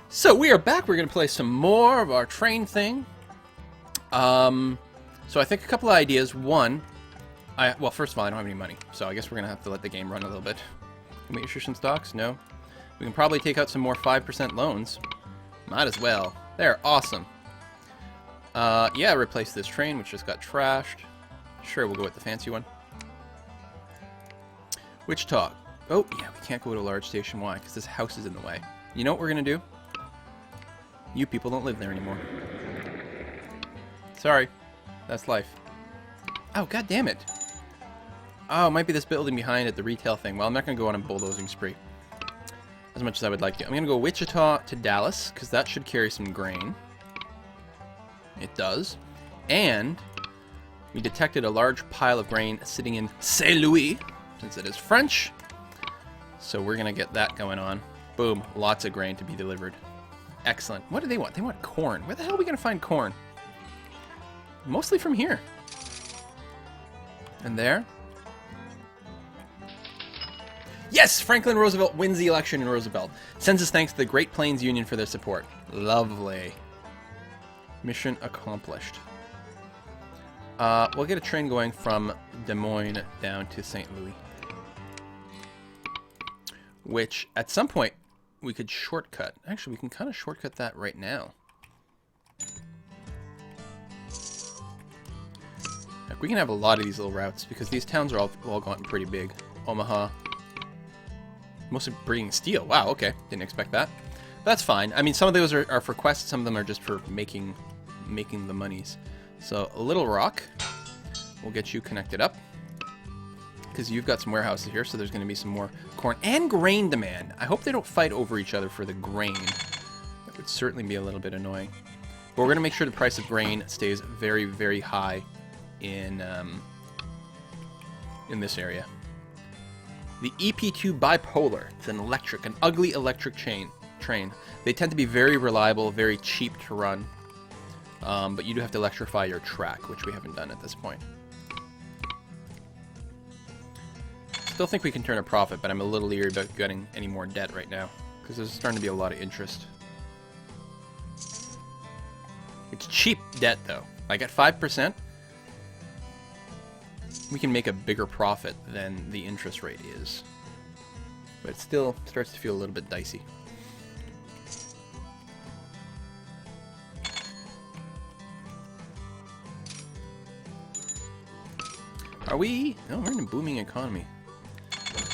So we are back. We're going to play some more of our train thing. So I think a couple of ideas. One, well, first of all, I don't have any money, so I guess we're going to have to let the game run a little bit. Can we issue some stocks? No. We can probably take out some more 5% loans. Might as well. They're awesome. Yeah, replace this train, which just got trashed. Sure, we'll go with the fancy one. Wichita. Oh, yeah, we can't go to a large station. Why? Because this house is in the way. You know what we're going to do? You people don't live there anymore. Sorry. That's life. Oh, god damn it. Oh, it might be this building behind it, the retail thing. Well, I'm not going to go on a bulldozing spree. As much as I would like to. I'm going to go Wichita to Dallas, because that should carry some grain. It does. And we detected a large pile of grain sitting in Saint Louis, since it is French. So we're going to get that going on. Boom. Lots of grain to be delivered. Excellent. What do they want? They want corn. Where the hell are we going to find corn? Mostly from here. And there. Yes! Franklin Roosevelt wins the election in Roosevelt. Sends his thanks to the Great Plains Union for their support. Lovely. Mission accomplished. We'll get a train going from Des Moines down to St. Louis. Which, at some point, we could shortcut. Actually, we can kind of shortcut that right now. Like, we can have a lot of these little routes, because these towns are all gotten pretty big. Omaha. Mostly bringing steel. Wow, okay. Didn't expect that. But that's fine. I mean, some of those are for quests. Some of them are just for making the monies. So, Little Rock. We'll get you connected up. Because you've got some warehouses here, so there's going to be some more corn and grain demand. I hope they don't fight over each other for the grain. That would certainly be a little bit annoying. But we're going to make sure the price of grain stays very, very high in this area. The EP2 Bipolar. It's an ugly electric train. They tend to be very reliable, very cheap to run. But you do have to electrify your track, which we haven't done at this point. Still think we can turn a profit, but I'm a little leery about getting any more debt right now, because there's starting to be a lot of interest. It's cheap debt, though. Like at 5%, we can make a bigger profit than the interest rate is. But it still starts to feel a little bit dicey. Are we? No, we're in a booming economy.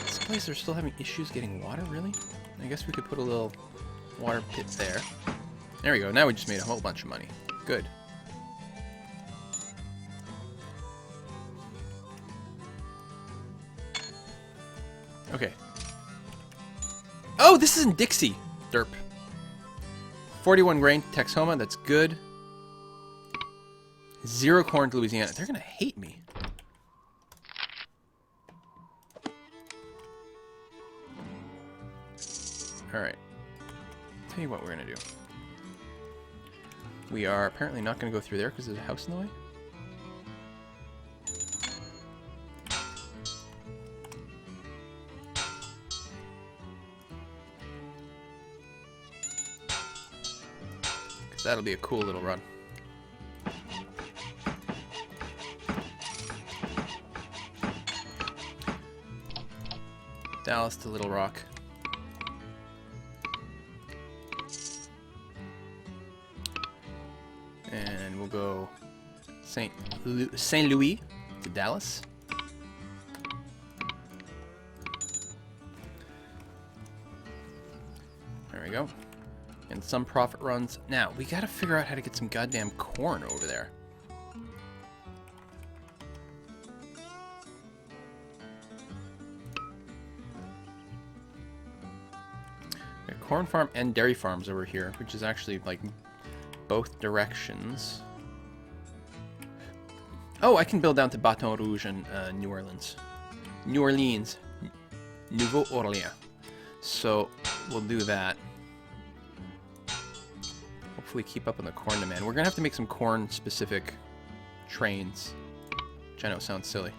This place, they're still having issues getting water, really? I guess we could put a little water pit there. There we go. Now we just made a whole bunch of money. Good. Okay. Oh, this isn't Dixie. Derp. 41 grain to Texoma. That's good. 0 corn to Louisiana. They're going to hate me. Alright. Tell you what we're going to do. We are apparently not going to go through there because there's a house in the way. Because that'll be a cool little run. Dallas to Little Rock. And we'll go St. Louis to Dallas. There we go. And some profit runs. Now, we gotta figure out how to get some goddamn corn over there. We have corn farm and dairy farms over here, which is actually like both directions. Oh, I can build down to Baton Rouge and New Orleans. Nouveau Orleans. So, we'll do that. Hopefully keep up on the corn demand. We're going to have to make some corn-specific trains. Which I know sounds silly.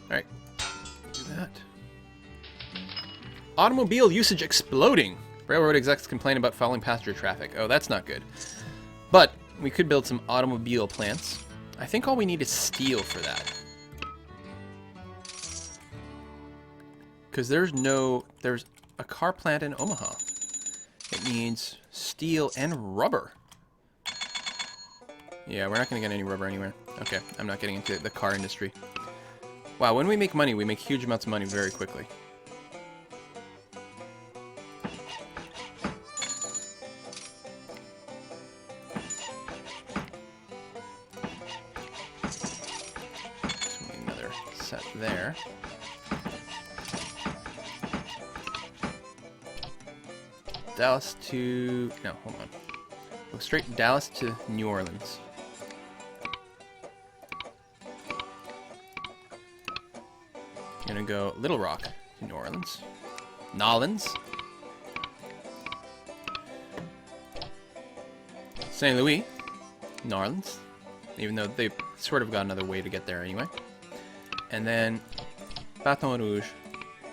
Alright. Do that. Automobile usage exploding. Railroad execs complain about fouling passenger traffic. Oh, that's not good. But we could build some automobile plants. I think all we need is steel for that. Because there's a car plant in Omaha. It needs steel and rubber. Yeah, we're not going to get any rubber anywhere. Okay, I'm not getting into the car industry. Wow, when we make money, we make huge amounts of money very quickly. Another set there. Dallas to... no, hold on. Go straight Dallas to New Orleans. Gonna go Little Rock to New Orleans. Nolans. St. Louis. New Orleans. Even though they sort of got another way to get there anyway. And then Baton Rouge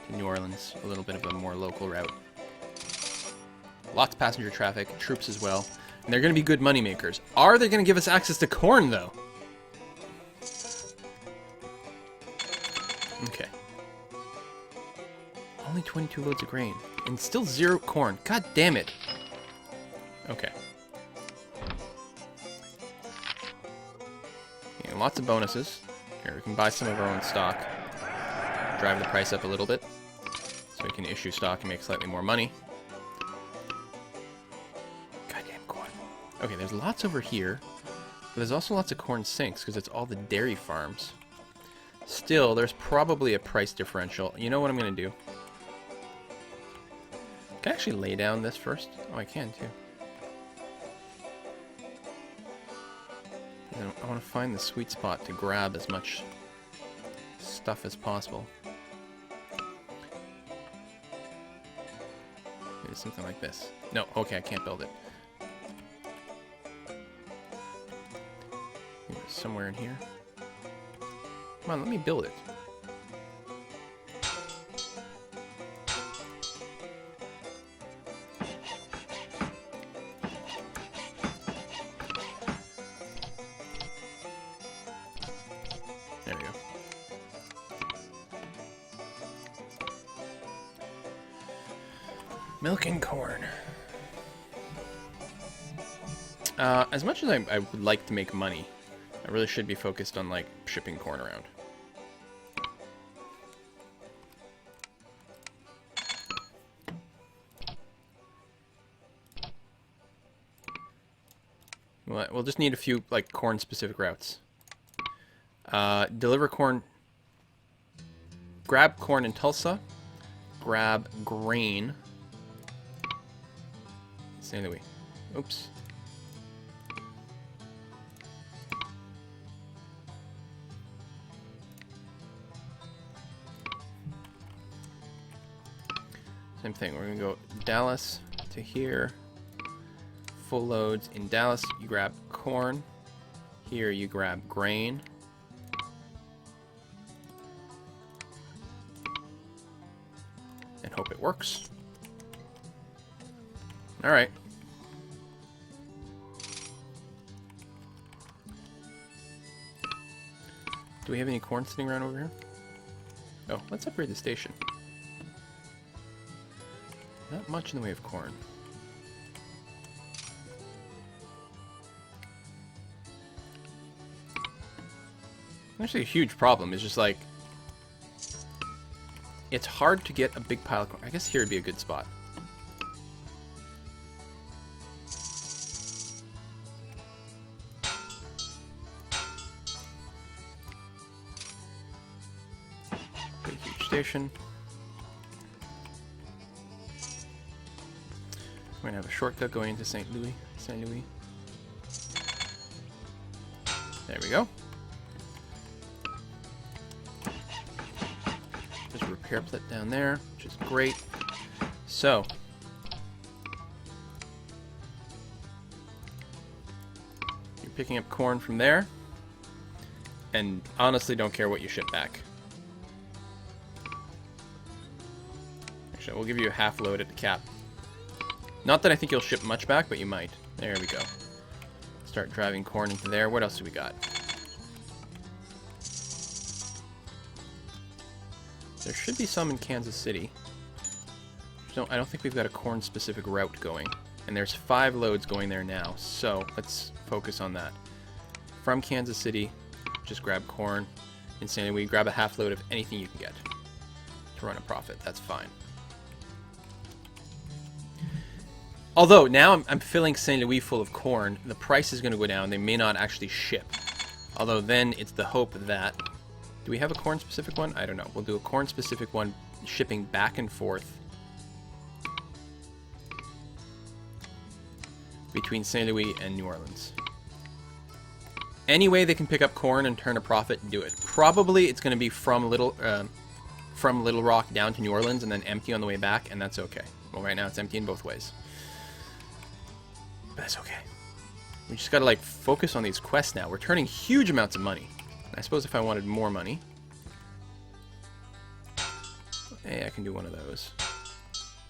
to New Orleans. A little bit of a more local route. Lots of passenger traffic, troops as well. And they're going to be good money makers. Are they going to give us access to corn, though? Okay. Only 22 loads of grain. And still 0 corn. God damn it. Okay. Yeah, lots of bonuses. Here, we can buy some of our own stock. Drive the price up a little bit. So we can issue stock and make slightly more money. Okay, there's lots over here, but there's also lots of corn sinks because it's all the dairy farms. Still, there's probably a price differential. You know what I'm going to do? Can I actually lay down this first? Oh, I can too. And I want to find the sweet spot to grab as much stuff as possible. Maybe something like this. No, okay, I can't build it. Somewhere in here. Come on, let me build it. There we go. Milk and corn. As much as I would like to make money, I really should be focused on, like, shipping corn around. We'll just need a few, like, corn-specific routes. Deliver corn... Grab corn in Tulsa. Grab grain. St. Louis. Oops. Same thing, we're going to go Dallas to here. Full loads. In Dallas, you grab corn. Here, you grab grain. And hope it works. Alright. Do we have any corn sitting around over here? Oh, let's upgrade the station. Not much in the way of corn. Actually, a huge problem is just like... it's hard to get a big pile of corn. I guess here would be a good spot. Big huge station. We're gonna have a shortcut going into St. Louis. St. Louis. There we go. There's a repair pit down there, which is great. So, you're picking up corn from there, and honestly don't care what you ship back. Actually, we'll give you a half load at the cap. Not that I think you'll ship much back, but you might. There we go. Start driving corn into there. What else do we got? There should be some in Kansas City. I don't think we've got a corn-specific route going. And there's 5 loads going there now, so let's focus on that. From Kansas City, just grab corn. In St. Louis, grab a half load of anything you can get to run a profit. That's fine. Although, now I'm filling St. Louis full of corn, the price is going to go down. They may not actually ship. Although then it's the hope that... Do we have a corn-specific one? I don't know. We'll do a corn-specific one shipping back and forth between St. Louis and New Orleans. Any way they can pick up corn and turn a profit, do it. Probably it's going to be from Little Rock down to New Orleans and then empty on the way back, and that's okay. Well, right now it's empty in both ways. But that's okay. We just got to, like, focus on these quests now. We're turning huge amounts of money. I suppose if I wanted more money... Hey, I can do one of those.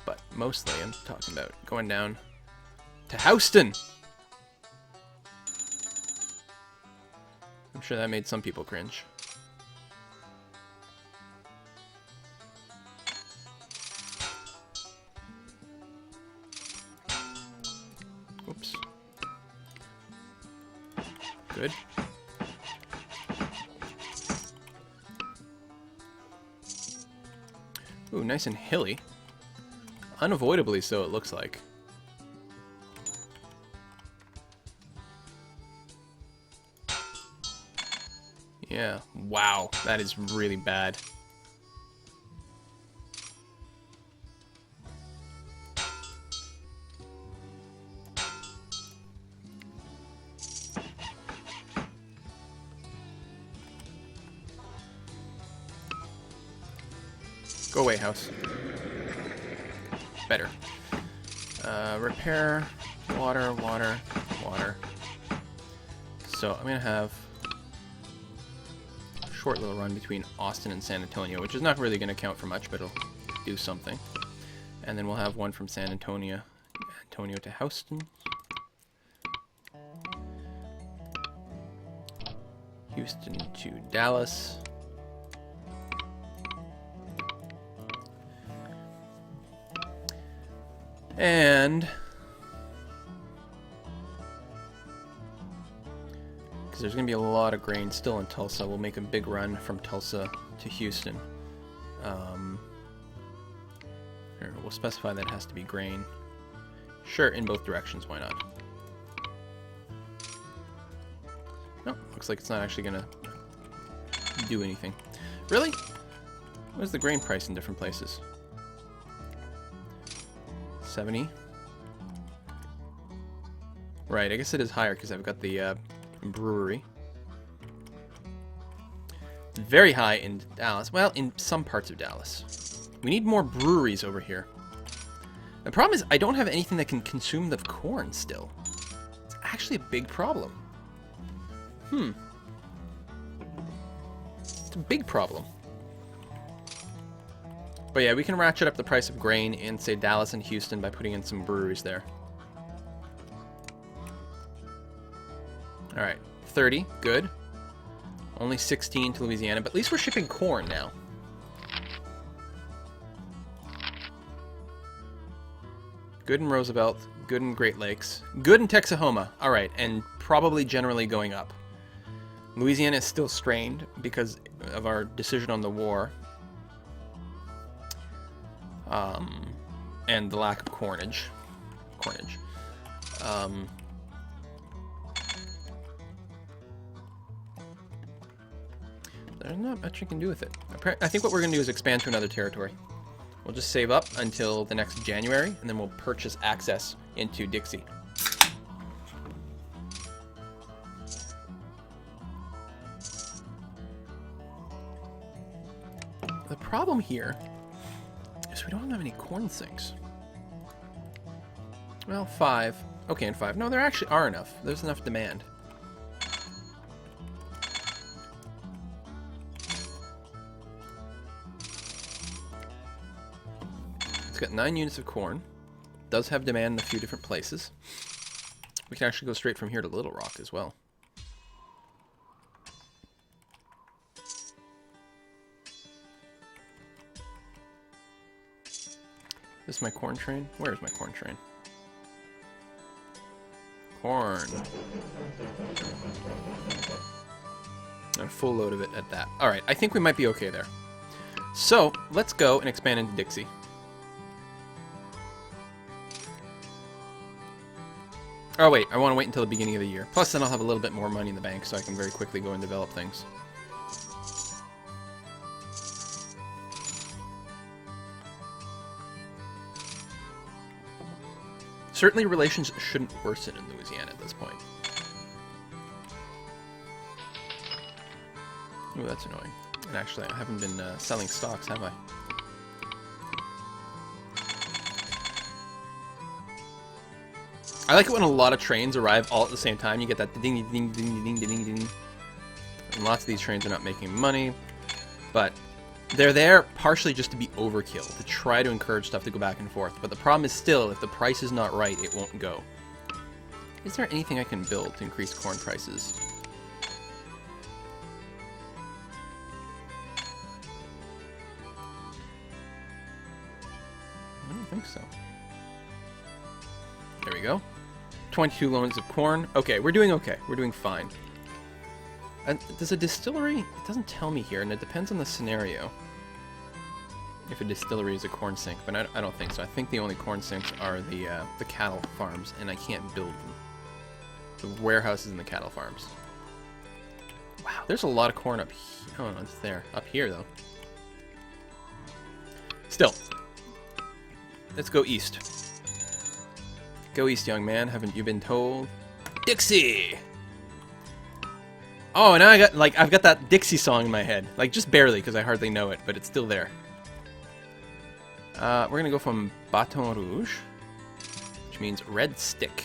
But mostly I'm talking about going down to Houston! I'm sure that made some people cringe. Oops. Good. Ooh, nice and hilly. Unavoidably so, it looks like. Yeah, wow, that is really bad. Go away, house. Better. Repair, water, water, water. So I'm gonna have a short little run between Austin and San Antonio, which is not really gonna count for much, but it'll do something. And then we'll have one from San Antonio to Houston. Houston to Dallas. And because there's going to be a lot of grain still in Tulsa, we'll make a big run from Tulsa to Houston. Here, we'll specify that it has to be grain. Sure, in both directions, why not? No, looks like it's not actually going to do anything. Really? What's the grain price in different places? 70. Right, I guess it is higher because I've got the brewery. Very high in Dallas. Well, in some parts of Dallas. We need more breweries over here. The problem is I don't have anything that can consume the corn still. It's actually a big problem. It's a big problem. But yeah, we can ratchet up the price of grain in, say, Dallas and Houston by putting in some breweries there. Alright, 30, good. Only 16 to Louisiana, but at least we're shipping corn now. Good in Roosevelt, good in Great Lakes, good in Texahoma. Alright, and probably generally going up. Louisiana is still strained because of our decision on the war. And the lack of cornage. There's not much you can do with it. I think what we're going to do is expand to another territory. We'll just save up until the next January, and then we'll purchase access into Dixie. The problem here is we don't have any corn sinks. Well, 5. Okay, and 5. No, there actually are enough. There's enough demand. It's got 9 units of corn. Does have demand in a few different places. We can actually go straight from here to Little Rock as well. This is my corn train? Where is my corn train? Corn. And a full load of it at that. Alright, I think we might be okay there. So, let's go and expand into Dixie. Oh wait, I want to wait until the beginning of the year. Plus then I'll have a little bit more money in the bank so I can very quickly go and develop things. Certainly relations shouldn't worsen in Louisiana at this point. Ooh, that's annoying. And actually, I haven't been selling stocks, have I? I like it when a lot of trains arrive all at the same time. You get that ding ding ding ding ding ding ding. And lots of these trains are not making money, but they're there partially just to be overkill, to try to encourage stuff to go back and forth. But the problem is still, if the price is not right, it won't go. Is there anything I can build to increase corn prices? I don't think so. There we go. 22 loans of corn. Okay, we're doing okay. We're doing fine. And does a distillery... It doesn't tell me here, and it depends on the scenario. If a distillery is a corn sink, but I don't think so. I think the only corn sinks are the cattle farms, and I can't build them. The warehouses and the cattle farms. Wow, there's a lot of corn up here. Oh, no, it's there. Up here, though. Still. Let's go east. Go east, young man. Haven't you been told? Dixie! Oh, now I've got that Dixie song in my head. Like, just barely, because I hardly know it, but it's still there. We're going to go from Baton Rouge, which means red stick.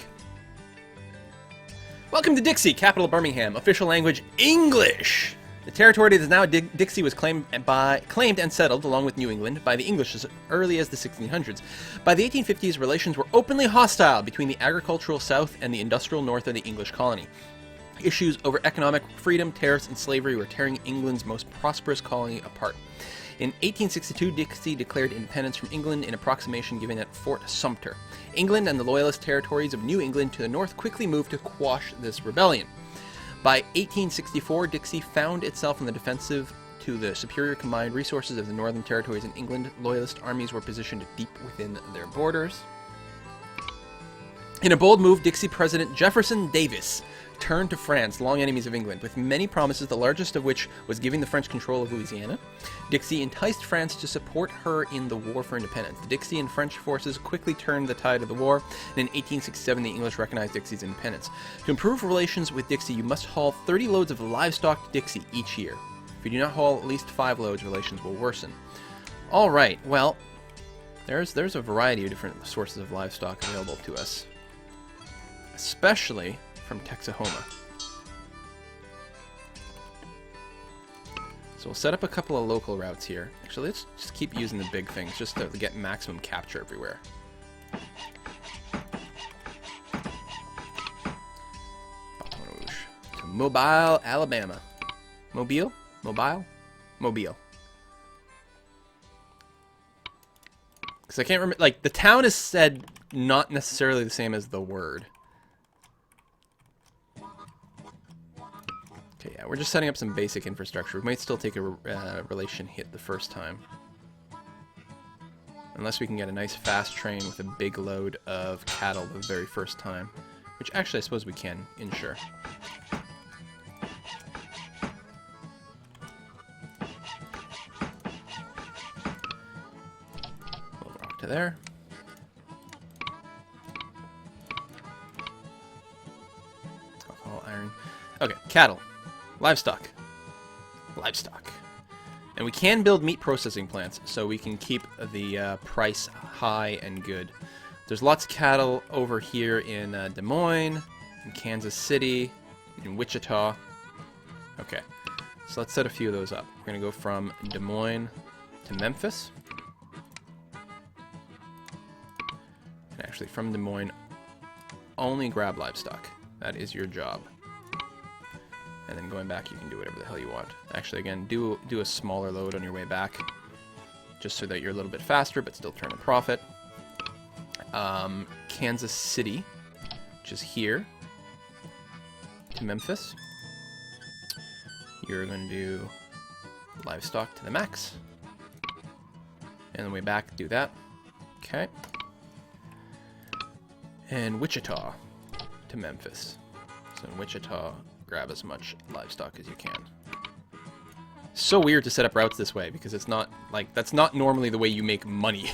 Welcome to Dixie, capital of Birmingham. Official language, English! The territory that is now Dixie was claimed and settled, along with New England, by the English as early as the 1600s. By the 1850s, relations were openly hostile between the agricultural South and the industrial North of the English colony. Issues over economic freedom, tariffs, and slavery were tearing England's most prosperous colony apart. In 1862, Dixie declared independence from England in a proclamation given at Fort Sumter. England and the Loyalist territories of New England to the north quickly moved to quash this rebellion. By 1864, Dixie found itself in the defensive to the superior combined resources of the northern territories in England. Loyalist armies were positioned deep within their borders. In a bold move, Dixie President Jefferson Davis turned to France, long enemies of England, with many promises, the largest of which was giving the French control of Louisiana. Dixie enticed France to support her in the War for Independence. The Dixie and French forces quickly turned the tide of the war, and in 1867 the English recognized Dixie's independence. To improve relations with Dixie, you must haul 30 loads of livestock to Dixie each year. If you do not haul at least 5 loads, relations will worsen. Alright, well, there's a variety of different sources of livestock available to us. Especially from Texahoma. So we'll set up a couple of local routes here. Actually, let's just keep using the big things just to get maximum capture everywhere. Baton Rouge to Mobile, Alabama. Mobile? Mobile? Mobile. Because I can't remember, like, the town is said not necessarily the same as the word. Okay, yeah, we're just setting up some basic infrastructure. We might still take a relation hit the first time. Unless we can get a nice fast train with a big load of cattle the very first time. Which actually I suppose we can insure. Little rock to there. Alcohol, iron. Okay, cattle. Livestock. Livestock. And we can build meat processing plants, so we can keep the price high and good. There's lots of cattle over here in Des Moines, in Kansas City, in Wichita. Okay, so let's set a few of those up. We're going to go from Des Moines to Memphis. Actually, from Des Moines, only grab livestock. That is your job. And then going back, you can do whatever the hell you want. Actually, again, do a smaller load on your way back, just so that you're a little bit faster, but still turn a profit. Kansas City, which is here, to Memphis. You're going to do livestock to the max. And the way back, do that. Okay. And Wichita to Memphis. So in Wichita, grab as much livestock as you can. So weird to set up routes this way, because it's not, like, that's not normally the way you make money.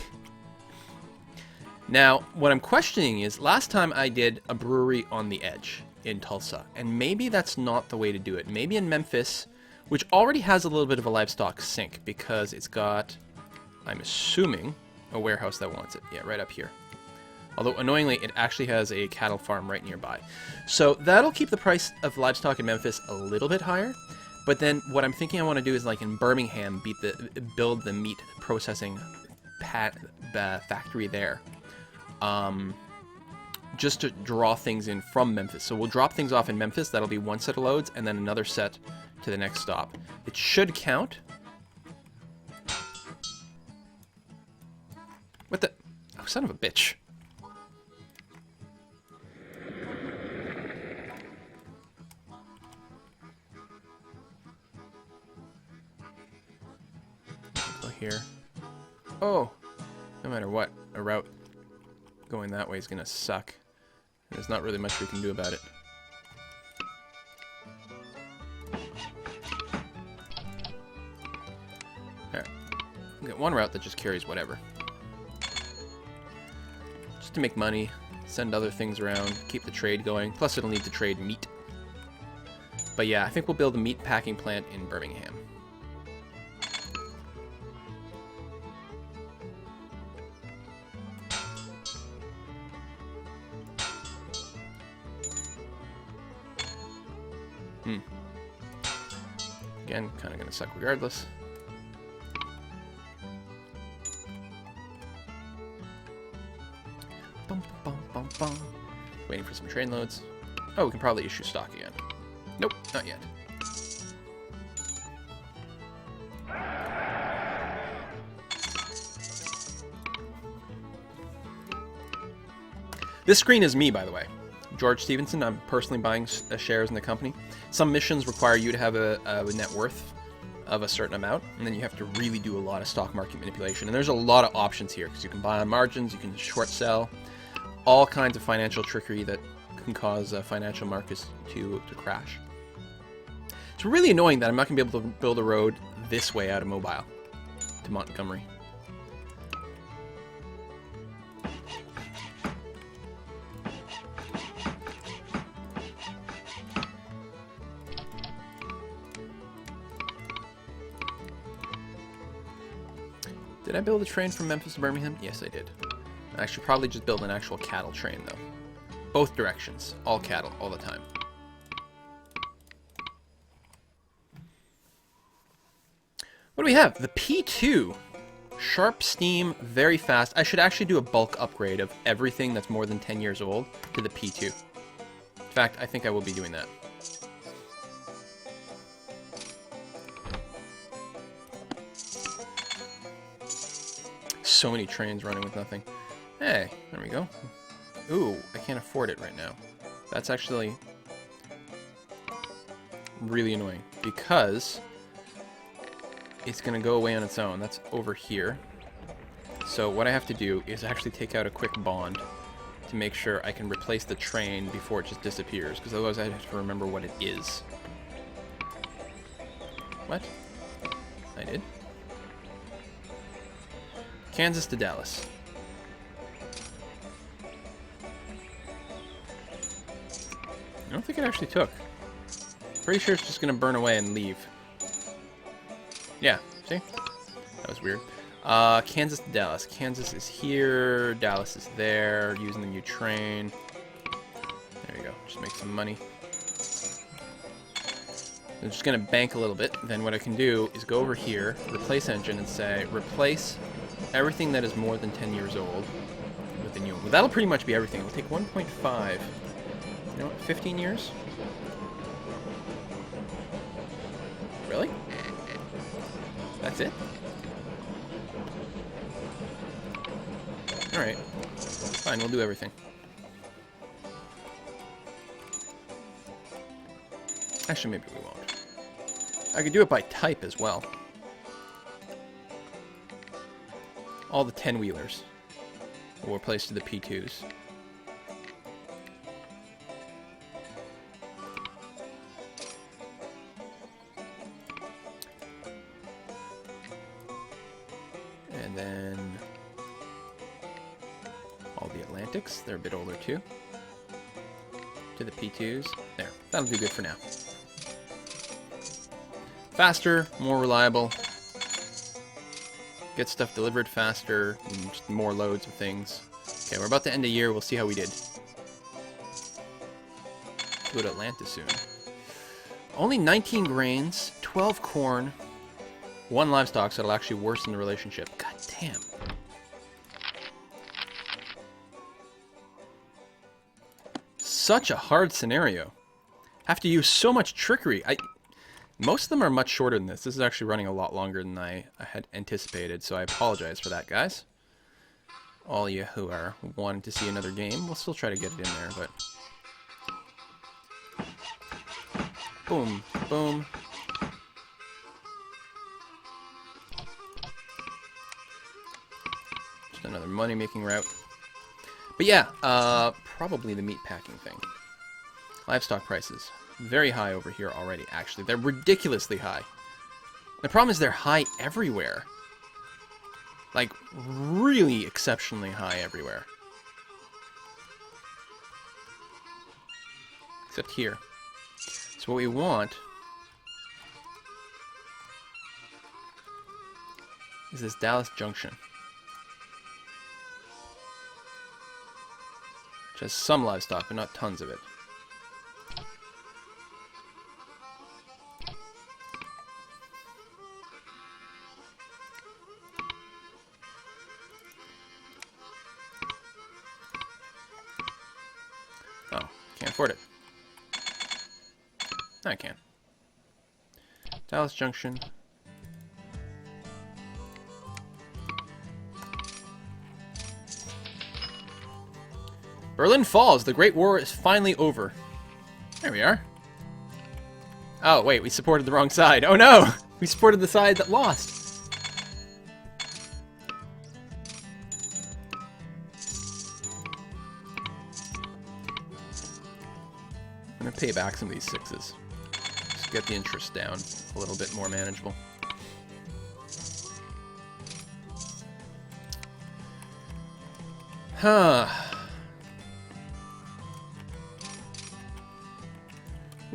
Now, what I'm questioning is, last time I did a brewery on the edge in Tulsa, and maybe that's not the way to do it. Maybe in Memphis, which already has a little bit of a livestock sink, because it's got, I'm assuming, a warehouse that wants it. Yeah, right up here. Although, annoyingly, it actually has a cattle farm right nearby. So that'll keep the price of livestock in Memphis a little bit higher. But then what I'm thinking I want to do is, like in Birmingham, build the meat processing factory there. Just to draw things in from Memphis. So we'll drop things off in Memphis. That'll be one set of loads, and then another set to the next stop. It should count. What the? Oh, son of a bitch. Go here. Oh, no matter what, a route going that way is going to suck. There's not really much we can do about it. Alright. We got one route that just carries whatever. Just to make money, send other things around, keep the trade going. Plus it'll need to trade meat. But yeah, I think we'll build a meat packing plant in Birmingham. Again, kind of going to suck regardless. Bum, bum, bum, bum. Waiting for some train loads. Oh, we can probably issue stock again. Nope, not yet. This screen is me, by the way. George Stevenson. I'm personally buying shares in the company. Some missions require you to have a net worth of a certain amount, and then you have to really do a lot of stock market manipulation. And there's a lot of options here, because you can buy on margins, you can short sell, all kinds of financial trickery that can cause financial markets to crash. It's really annoying that I'm not going to be able to build a road this way out of Mobile to Montgomery. Did I build a train from Memphis to Birmingham? Yes, I did. I should probably just build an actual cattle train, though. Both directions. All cattle, all the time. What do we have? The P2. Sharp steam, very fast. I should actually do a bulk upgrade of everything that's more than 10 years old to the P2. In fact, I think I will be doing that. So many trains running with nothing. Hey, there we go. Ooh, I can't afford it right now. That's actually really annoying, because it's going to go away on its own. That's over here. So what I have to do is actually take out a quick bond to make sure I can replace the train before it just disappears, because otherwise I'd have to remember what it is. What? I did. Kansas to Dallas. I don't think it actually took. Pretty sure it's just going to burn away and leave. Yeah, see? That was weird. Kansas to Dallas. Kansas is here. Dallas is there. Using the new train. There you go. Just make some money. I'm just going to bank a little bit. Then what I can do is go over here, replace engine, and say, replace everything that is more than 10 years old with the new one. Well, that'll pretty much be everything. We'll take 1.5. You know what? 15 years? Really? That's it? Alright. Fine, we'll do everything. Actually, maybe we won't. I could do it by type as well. All the 10-wheelers will replace to the P2s. And then all the Atlantics, they're a bit older too. To the P2s. There, that'll do good for now. Faster, more reliable. Get stuff delivered faster, and just more loads of things. Okay, we're about to end the year. We'll see how we did. Go to Atlanta soon. Only 19 grains, 12 corn, 1 livestock, so it'll actually worsen the relationship. God damn. Such a hard scenario. Have to use so much trickery. Most of them are much shorter than this. This is actually running a lot longer than I had anticipated, so I apologize for that, guys. All you who are wanting to see another game, we'll still try to get it in there, but... Boom, boom. Just another money-making route. But yeah, probably the meat packing thing. Livestock prices. Very high over here already, actually. They're ridiculously high. The problem is they're high everywhere. Like, really exceptionally high everywhere. Except here. So what we want is this Dallas Junction. Which has some livestock, but not tons of it. Oh, can't afford it. I can. Dallas Junction. Berlin falls. The Great War is finally over. There we are. Oh, wait. We supported the wrong side. Oh, no! We supported the side that lost. I'm going to pay back some of these 6s. Just get the interest down a little bit more manageable. Huh.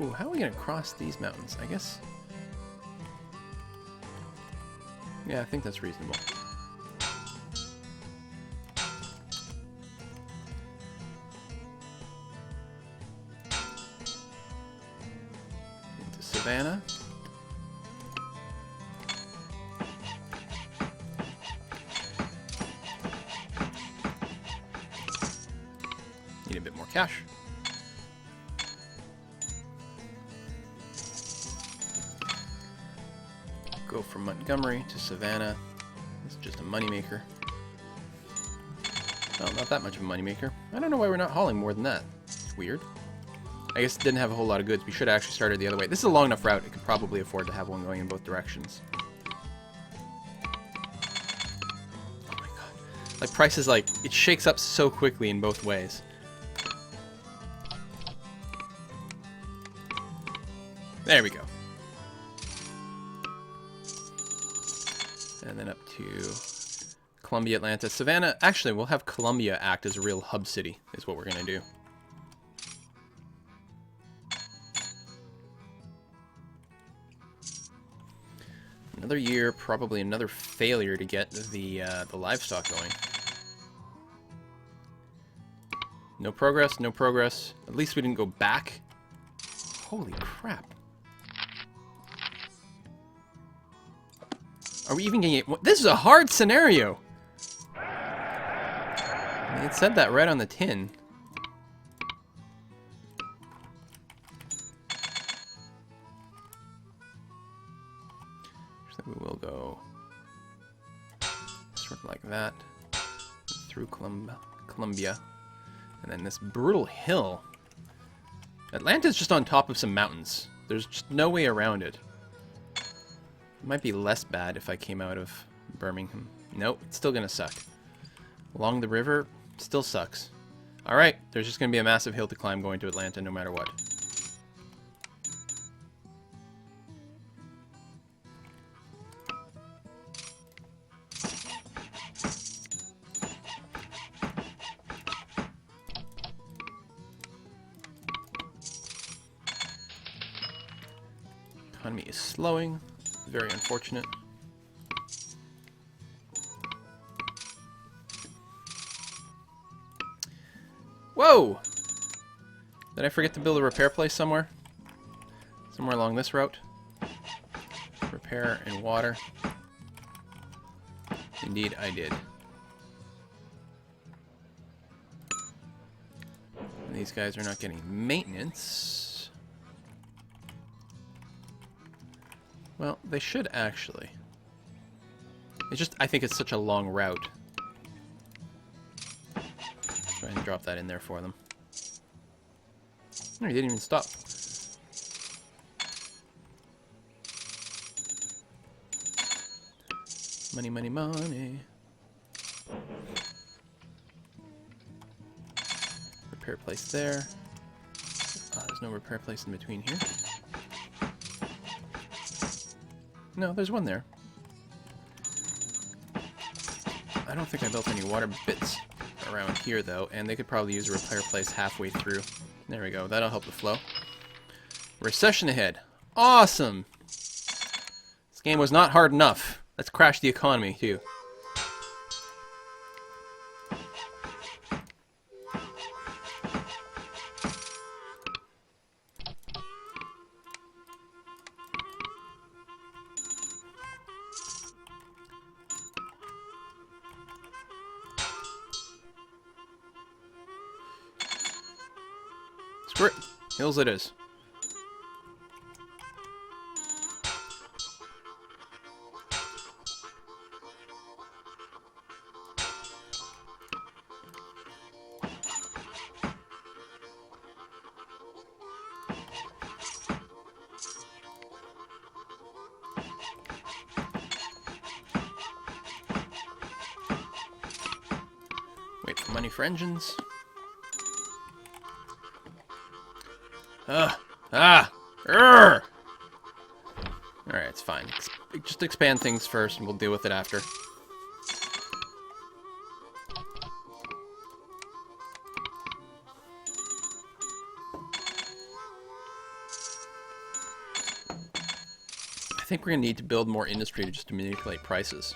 Ooh, how are we going to cross these mountains? I guess... Yeah, I think that's reasonable. Into Savannah. Need a bit more cash. Go from Montgomery to Savannah. It's just a moneymaker. Well, not that much of a moneymaker. I don't know why we're not hauling more than that. It's weird. I guess it didn't have a whole lot of goods. We should have actually started the other way. This is a long enough route. It could probably afford to have one going in both directions. Oh my god. Like, prices, like, it shakes up so quickly in both ways. There we go. And then up to Columbia, Atlanta. Savannah, actually, we'll have Columbia act as a real hub city, is what we're going to do. Another year, probably another failure to get the livestock going. No progress, no progress. At least we didn't go back. Holy crap. Are we even getting it? This is a hard scenario. It said that right on the tin. So we will go sort of like that through Columbia, and then this brutal hill. Atlanta's just on top of some mountains. There's just no way around it. It might be less bad if I came out of Birmingham. Nope, it's still gonna suck. Along the river, still sucks. Alright, there's just gonna be a massive hill to climb going to Atlanta no matter what. Economy is slowing. Very unfortunate. Whoa! Did I forget to build a repair place somewhere? Somewhere along this route? Repair and water. Indeed, I did. And these guys are not getting maintenance. Well, they should actually. It's just, I think it's such a long route. Try and drop that in there for them. No, he didn't even stop. Money, money, money. Repair place there. There's no repair place in between here. No, there's one there. I don't think I built any water bits around here, though, and they could probably use a repair place halfway through. There we go. That'll help the flow. Recession ahead. Awesome! This game was not hard enough. Let's crash the economy, too. Screw it. Hills it is. Wait for money for engines. Alright, it's fine. Just expand things first and we'll deal with it after. I think we're going to need to build more industry just to manipulate prices.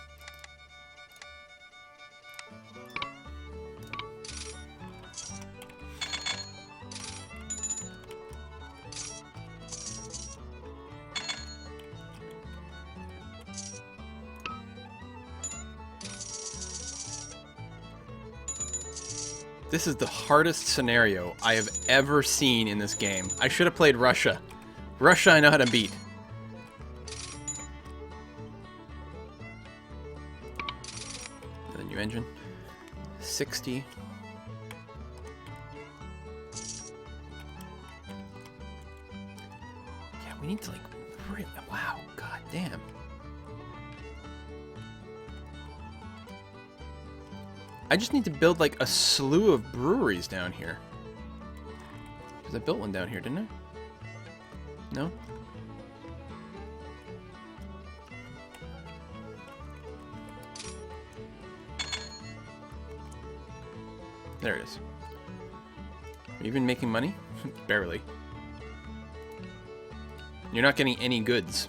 This is the hardest scenario I have ever seen in this game. I should have played Russia. Russia I know how to beat. The new engine. 60. Yeah, we need to like really... Wow, god damn. I just need to build like a slew of breweries down here. Because I built one down here, didn't I? No? There it is. Are you even making money? Barely. You're not getting any goods.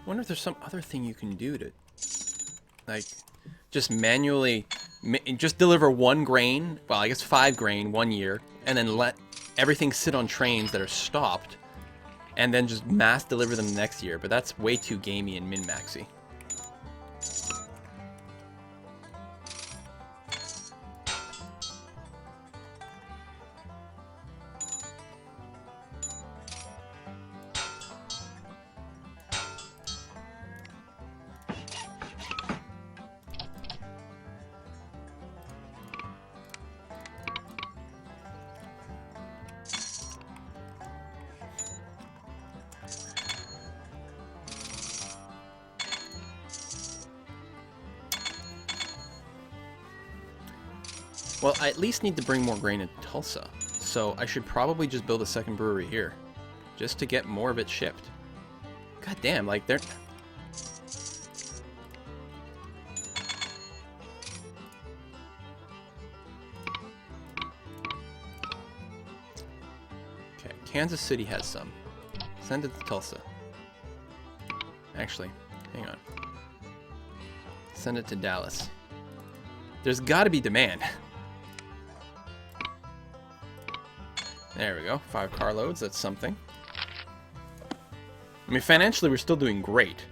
I wonder if there's some other thing you can do to, like, just manually, just deliver 1 grain, well, I guess 5 grain 1 year, and then let everything sit on trains that are stopped, and then just mass deliver them the next year. But that's way too gamey and min-maxy. Well, I at least need to bring more grain into Tulsa, so I should probably just build a second brewery here, just to get more of it shipped. God damn, like they're... Okay, Kansas City has some. Send it to Tulsa. Actually, hang on. Send it to Dallas. There's gotta be demand. There we go. 5 carloads. That's something. I mean, financially, we're still doing great.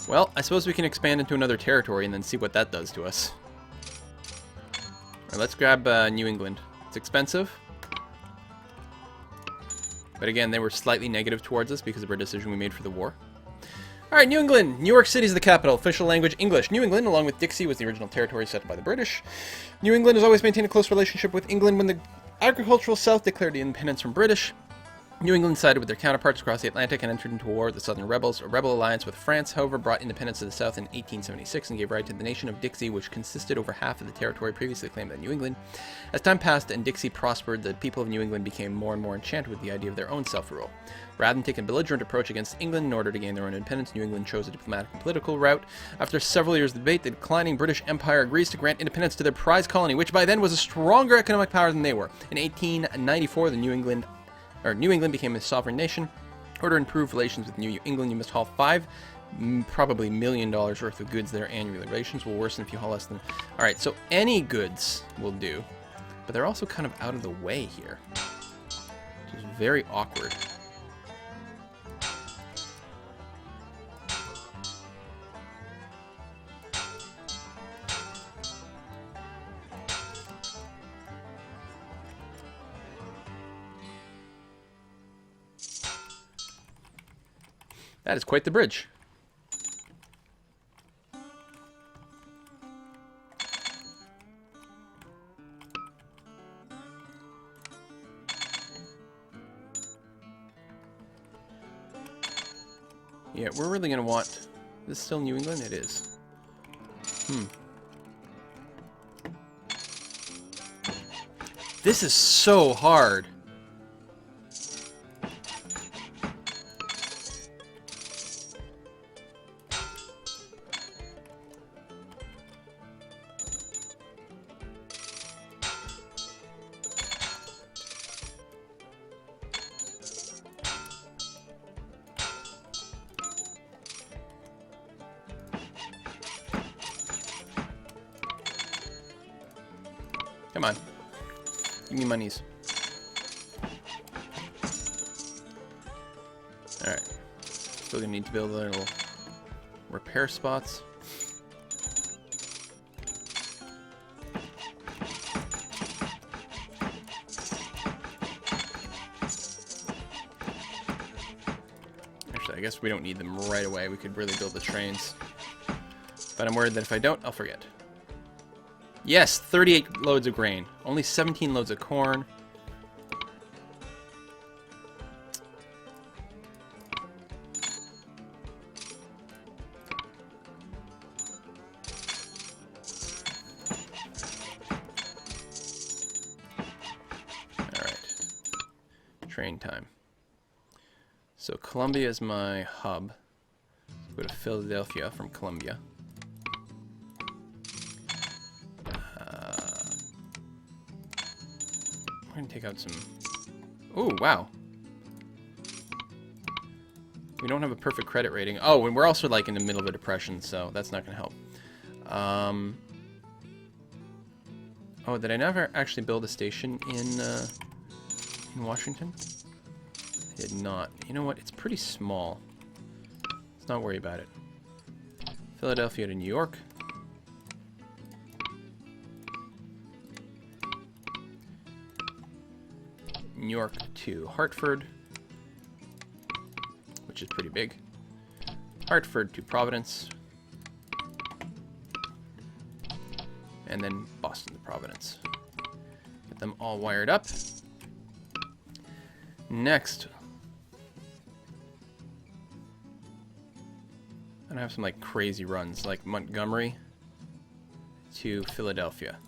Well, I suppose we can expand into another territory and then see what that does to us. Right, let's grab New England. It's expensive. But again, they were slightly negative towards us because of our decision we made for the war. Alright, New England. New York City is the capital. Official language, English. New England, along with Dixie, was the original territory settled by the British. New England has always maintained a close relationship with England. When the agricultural South declared independence from British, New England sided with their counterparts across the Atlantic and entered into war with the Southern rebels. A rebel alliance with France, however, brought independence to the South in 1876 and gave right to the nation of Dixie, which consisted over half of the territory previously claimed by New England. As time passed and Dixie prospered, the people of New England became more and more enchanted with the idea of their own self-rule. Rather than take a belligerent approach against England in order to gain their own independence, New England chose a diplomatic and political route. After several years of debate, the declining British Empire agrees to grant independence to their prize colony, which by then was a stronger economic power than they were. In 1894, New England became a sovereign nation. In order to improve relations with New England, you must haul $5 probably $1 million worth of goods there annually. Relations will worsen if you haul less than... Alright, so any goods will do, but they're also kind of out of the way here, which is very awkward. That is quite the bridge. Yeah, we're really going to want... Is this still New England? It is. This is so hard. Come on. Give me monies. Alright. Still gonna need to build little repair spots. Actually, I guess we don't need them right away. We could really build the trains. But I'm worried that if I don't, I'll forget. Yes, 38 loads of grain. Only 17 loads of corn. Alright. Train time. So Columbia is my hub. Go to Philadelphia from Columbia. I'm gonna take out some... Oh, wow. We don't have a perfect credit rating. Oh, and we're also, like, in the middle of a depression, so that's not gonna help. Oh, did I never actually build a station in Washington? I did not. You know what? It's pretty small. Let's not worry about it. Philadelphia to New York. New York to Hartford, which is pretty big. Hartford to Providence. And then Boston to Providence. Get them all wired up. Next, I have some like crazy runs, like Montgomery to Philadelphia.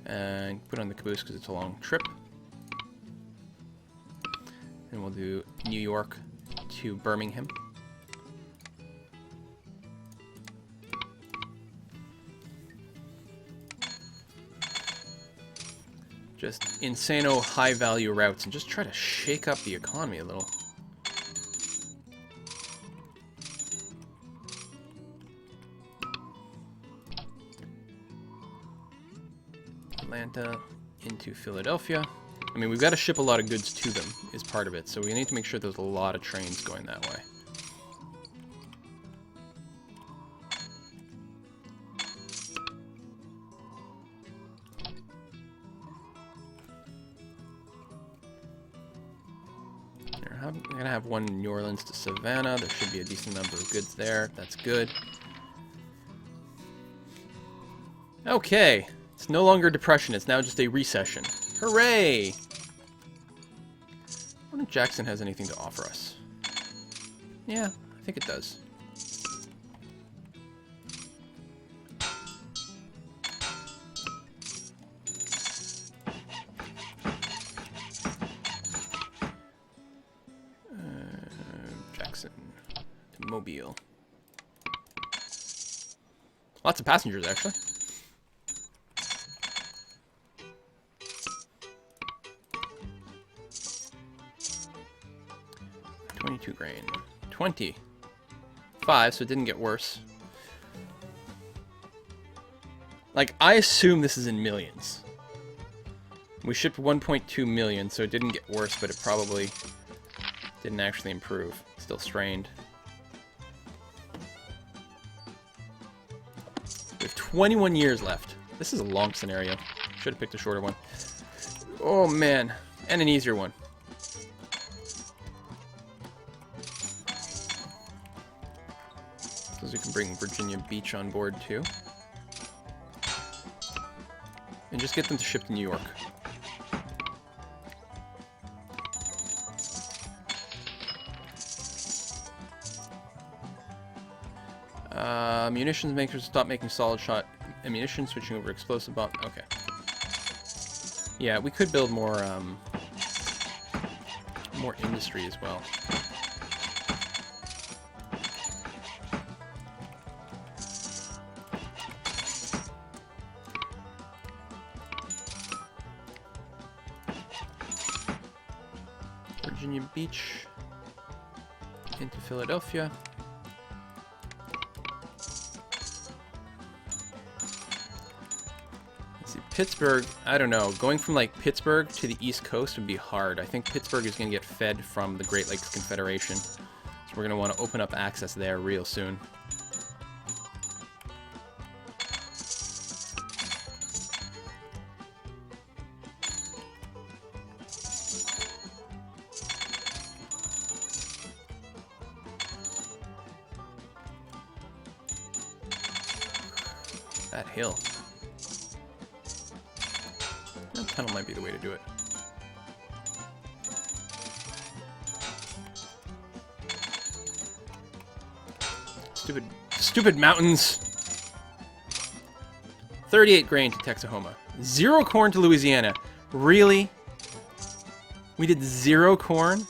And put on the caboose because it's a long trip. And we'll do New York to Birmingham. Just insano high value routes and just try to shake up the economy a little. Atlanta into Philadelphia. I mean, we've got to ship a lot of goods to them is part of it, so we need to make sure there's a lot of trains going that way. I'm going to have one in New Orleans to Savannah. There should be a decent number of goods there. That's good. Okay. It's no longer depression. It's now just a recession. Hooray! I wonder if Jackson has anything to offer us. Yeah, I think it does. Jackson to Mobile. Lots of passengers, actually. $22 grain. 25, so it didn't get worse. Like, I assume this is in millions. We shipped 1.2 million, so it didn't get worse, but it probably didn't actually improve. Still strained. We have 21 years left. This is a long scenario. Should have picked a shorter one. Oh, man. And an easier one. So we can bring Virginia Beach on board, too. And just get them to ship to New York. Munitions makers stop making solid shot ammunition, switching over explosive bomb. Okay. Yeah, we could build more more industry as well. Virginia Beach into Philadelphia. Pittsburgh, I don't know. Going from, like, Pittsburgh to the East Coast would be hard. I think Pittsburgh is going to get fed from the Great Lakes Confederation. So we're going to want to open up access there real soon. That hill. That tunnel might be the way to do it. Stupid mountains. 38 grain to Texahoma. 0 corn to Louisiana. Really? We did 0 corn?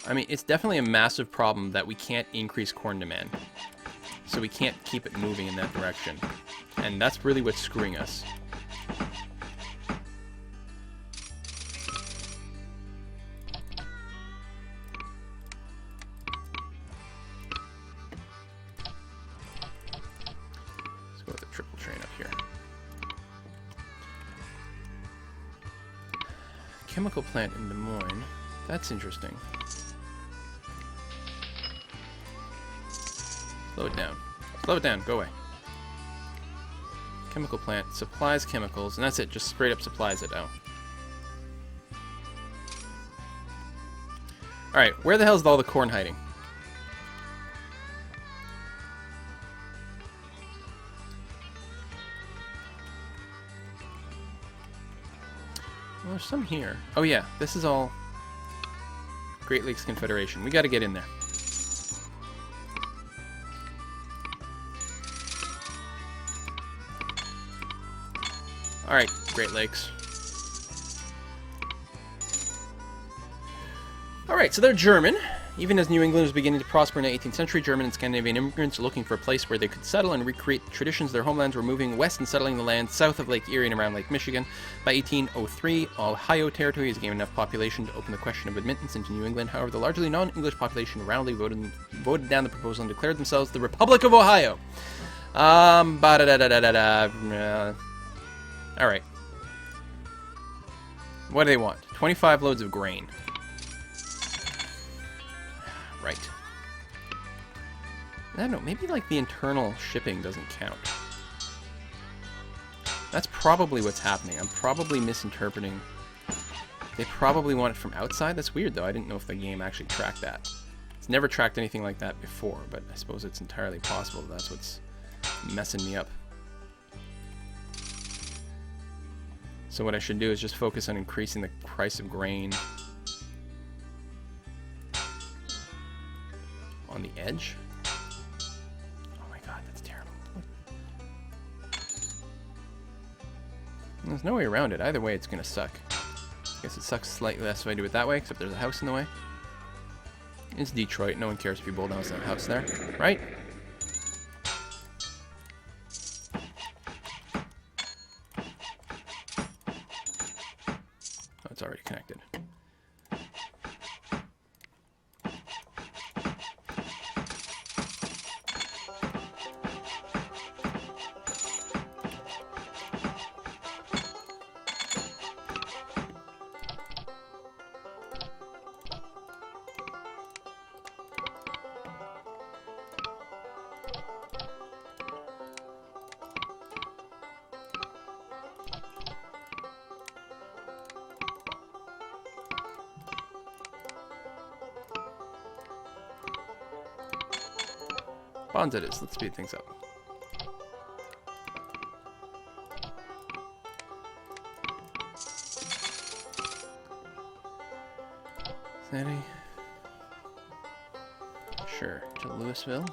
I mean, it's definitely a massive problem that we can't increase corn demand. So we can't keep it moving in that direction. And that's really what's screwing us. Let's go with the triple train up here. Chemical plant in Des Moines. That's interesting. Slow it down. Slow it down. Go away. Chemical plant supplies chemicals, and that's it. Just straight up supplies it out. Alright, where the hell's all the corn hiding? Well, there's some here. Oh yeah, this is all Great Lakes Confederation. We gotta get in there. Alright, Great Lakes. Alright, so they're German. Even as New England was beginning to prosper in the 18th century, German and Scandinavian immigrants were looking for a place where they could settle and recreate the traditions of their homelands were moving west and settling the land south of Lake Erie and around Lake Michigan. By 1803, Ohio Territory has gained enough population to open the question of admittance into New England. However, the largely non-English population roundly voted down the proposal and declared themselves the Republic of Ohio. Alright. What do they want? 25 loads of grain. Right. I don't know, maybe like the internal shipping doesn't count. That's probably what's happening. I'm probably misinterpreting. They probably want it from outside? That's weird though. I didn't know if the game actually tracked that. It's never tracked anything like that before, but I suppose it's entirely possible that's what's messing me up. So what I should do is just focus on increasing the price of grain on the edge. Oh my god, that's terrible. There's no way around it. Either way, it's gonna suck. I guess it sucks slightly less if I do it that way, except there's a house in the way. It's Detroit. No one cares if you bulldoze that house there, right? Oh, it's already connected. Bonds it is. Let's speed things up. Cincinnati. Sure. To Louisville.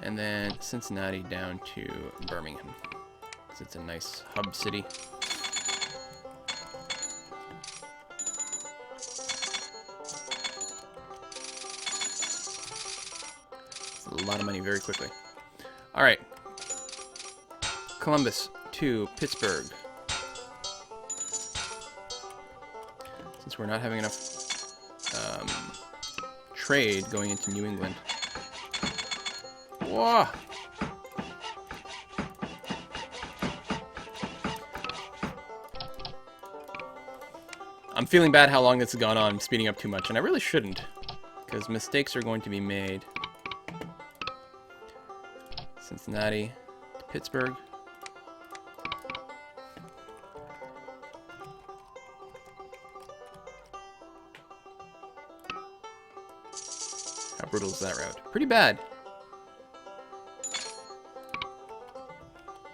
And then Cincinnati down to Birmingham. Because it's a nice hub city. A lot of money very quickly. Alright. Columbus to Pittsburgh. Since we're not having enough trade going into New England. Whoa! I'm feeling bad how long this has gone on. I'm speeding up too much, and I really shouldn't. Because mistakes are going to be made. Cincinnati to Pittsburgh. How brutal is that route? Pretty bad.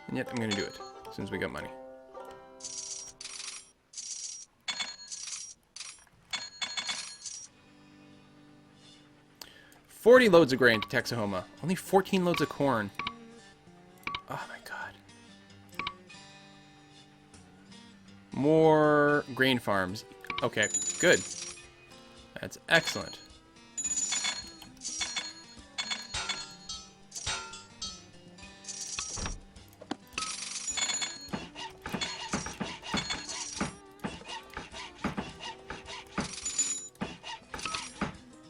And yet I'm going to do it as soon as we got money. $40 loads of grain to Texahoma. Only 14 loads of corn. Oh my god. More grain farms. Okay, good. That's excellent.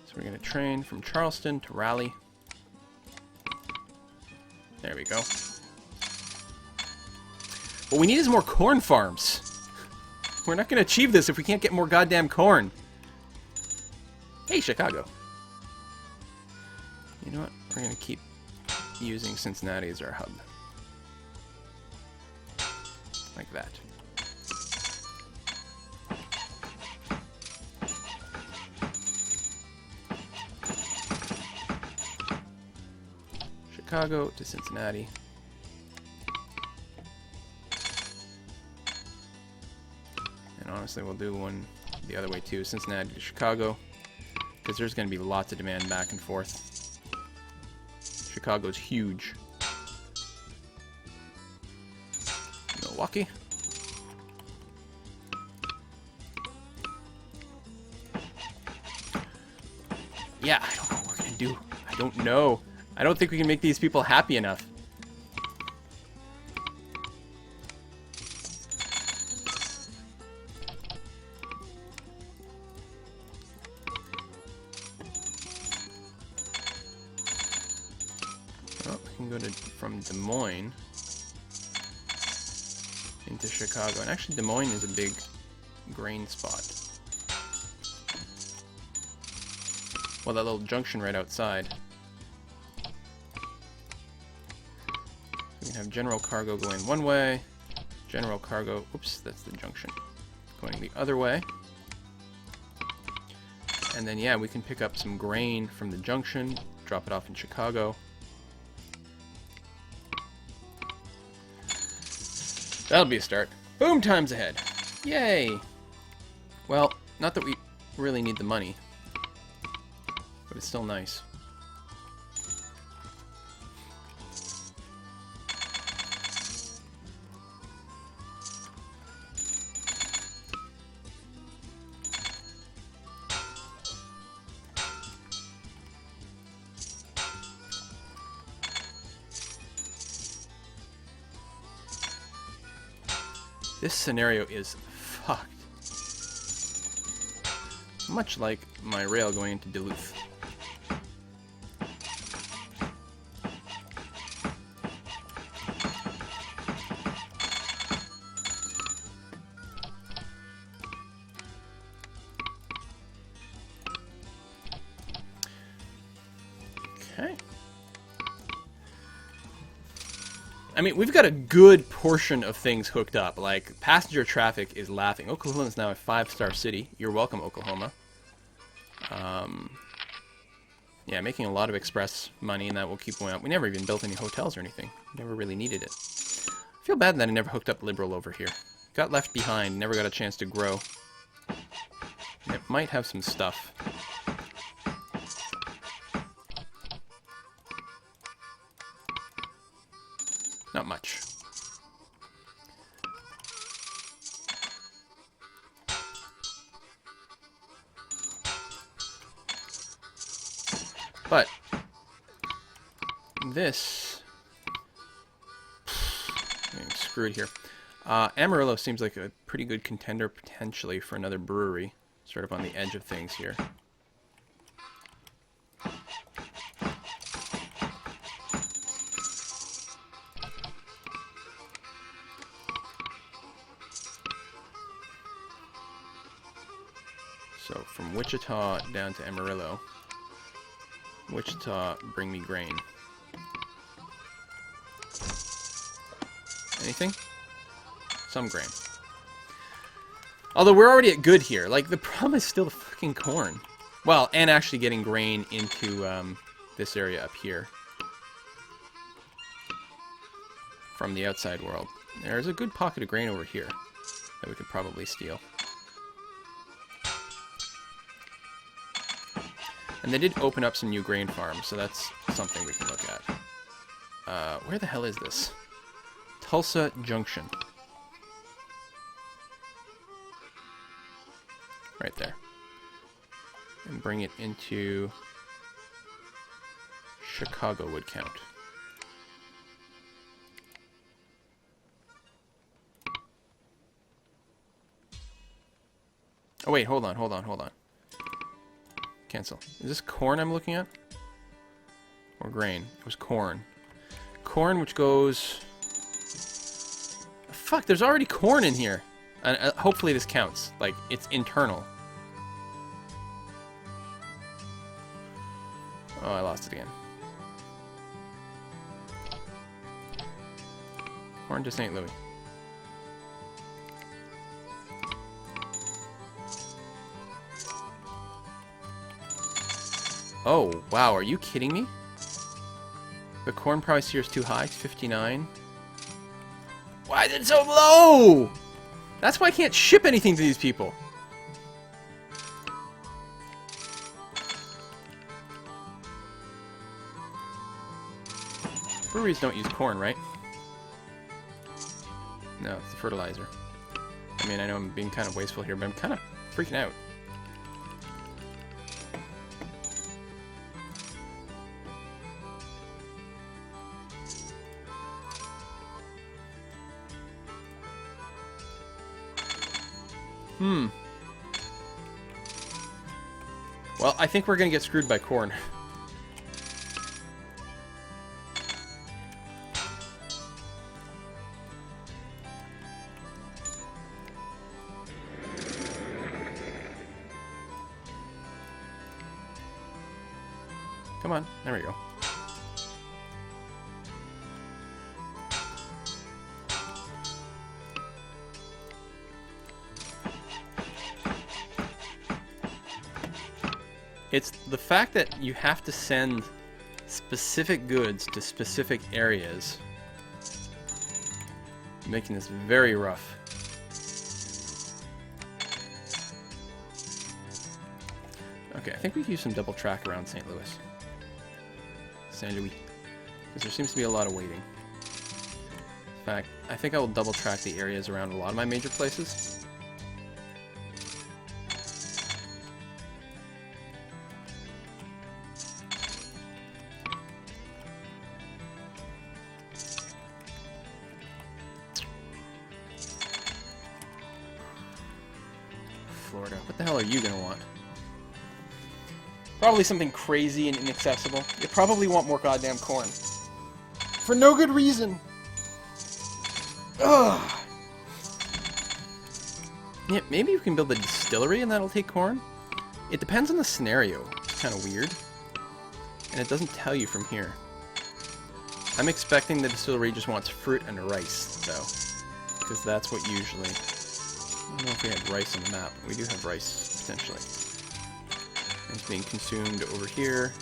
So we're going to train from Charleston to Raleigh. There we go. What we need is more corn farms. We're not going to achieve this if we can't get more goddamn corn. Hey, Chicago. You know what? We're going to keep using Cincinnati as our hub. Like that. Chicago to Cincinnati. And honestly, we'll do one the other way too. Cincinnati to Chicago. Because there's going to be lots of demand back and forth. Chicago's huge. Milwaukee. Yeah, I don't know what we're going to do. I don't know. I don't think we can make these people happy enough. Oh, we can go to from Des Moines into Chicago. And actually, Des Moines is a big grain spot. Well, that little junction right outside. We can have general cargo going one way, general cargo, oops, that's the junction, going the other way. And then, yeah, we can pick up some grain from the junction, drop it off in Chicago. That'll be a start. Boom times ahead. Yay! Well, not that we really need the money, but it's still nice. This scenario is fucked. Much like my rail going into Duluth. Okay. I mean, we've got a good portion of things hooked up. Like, passenger traffic is laughing. Oklahoma is now a 5-star city. You're welcome, Oklahoma. Yeah, making a lot of express money, and that will keep going up. We never even built any hotels or anything. Never really needed it. I feel bad that I never hooked up Liberal over here. Got left behind, never got a chance to grow. And it might have some stuff. Not much. But this, I'm screwed here. Amarillo seems like a pretty good contender potentially for another brewery, sort of on the edge of things here. So from Wichita down to Amarillo. Wichita, bring me grain. Anything? Some grain. Although we're already at good here. Like, the problem is still the fucking corn. Well, and actually getting grain into this area up here. From the outside world. There's a good pocket of grain over here that we could probably steal. And they did open up some new grain farms, so that's something we can look at. Where the hell is this? Tulsa Junction. Right there. and bring it into Chicago would count. Oh wait, hold on. Cancel. Is this corn I'm looking at? Or grain? It was corn. Corn, which goes... Fuck, there's already corn in here. And hopefully this counts. Like, it's internal. Oh, I lost it again. Corn to St. Louis. Oh, wow, are you kidding me? The corn price here is too high, 59. Why is it so low? That's why I can't ship anything to these people. Breweries don't use corn, right? No, it's the fertilizer. I mean, I know I'm being kind of wasteful here, but I'm kind of freaking out. Well, I think we're gonna get screwed by corn. Come on, there we go. It's the fact that you have to send specific goods to specific areas, making this very rough. Okay, I think we can use some double track around St. Louis. St. Louis. Because there seems to be a lot of waiting. In fact, I think I will double track the areas around a lot of my major places. Florida. What the hell are you going to want? Probably something crazy and inaccessible. You probably want more goddamn corn. For no good reason. Ugh. Yeah, maybe you can build a distillery and that'll take corn. It depends on the scenario. It's kind of weird. And it doesn't tell you from here. I'm expecting the distillery just wants fruit and rice, though. Because that's what usually... I don't know if we had rice on the map. We do have rice, potentially. It's being consumed over here.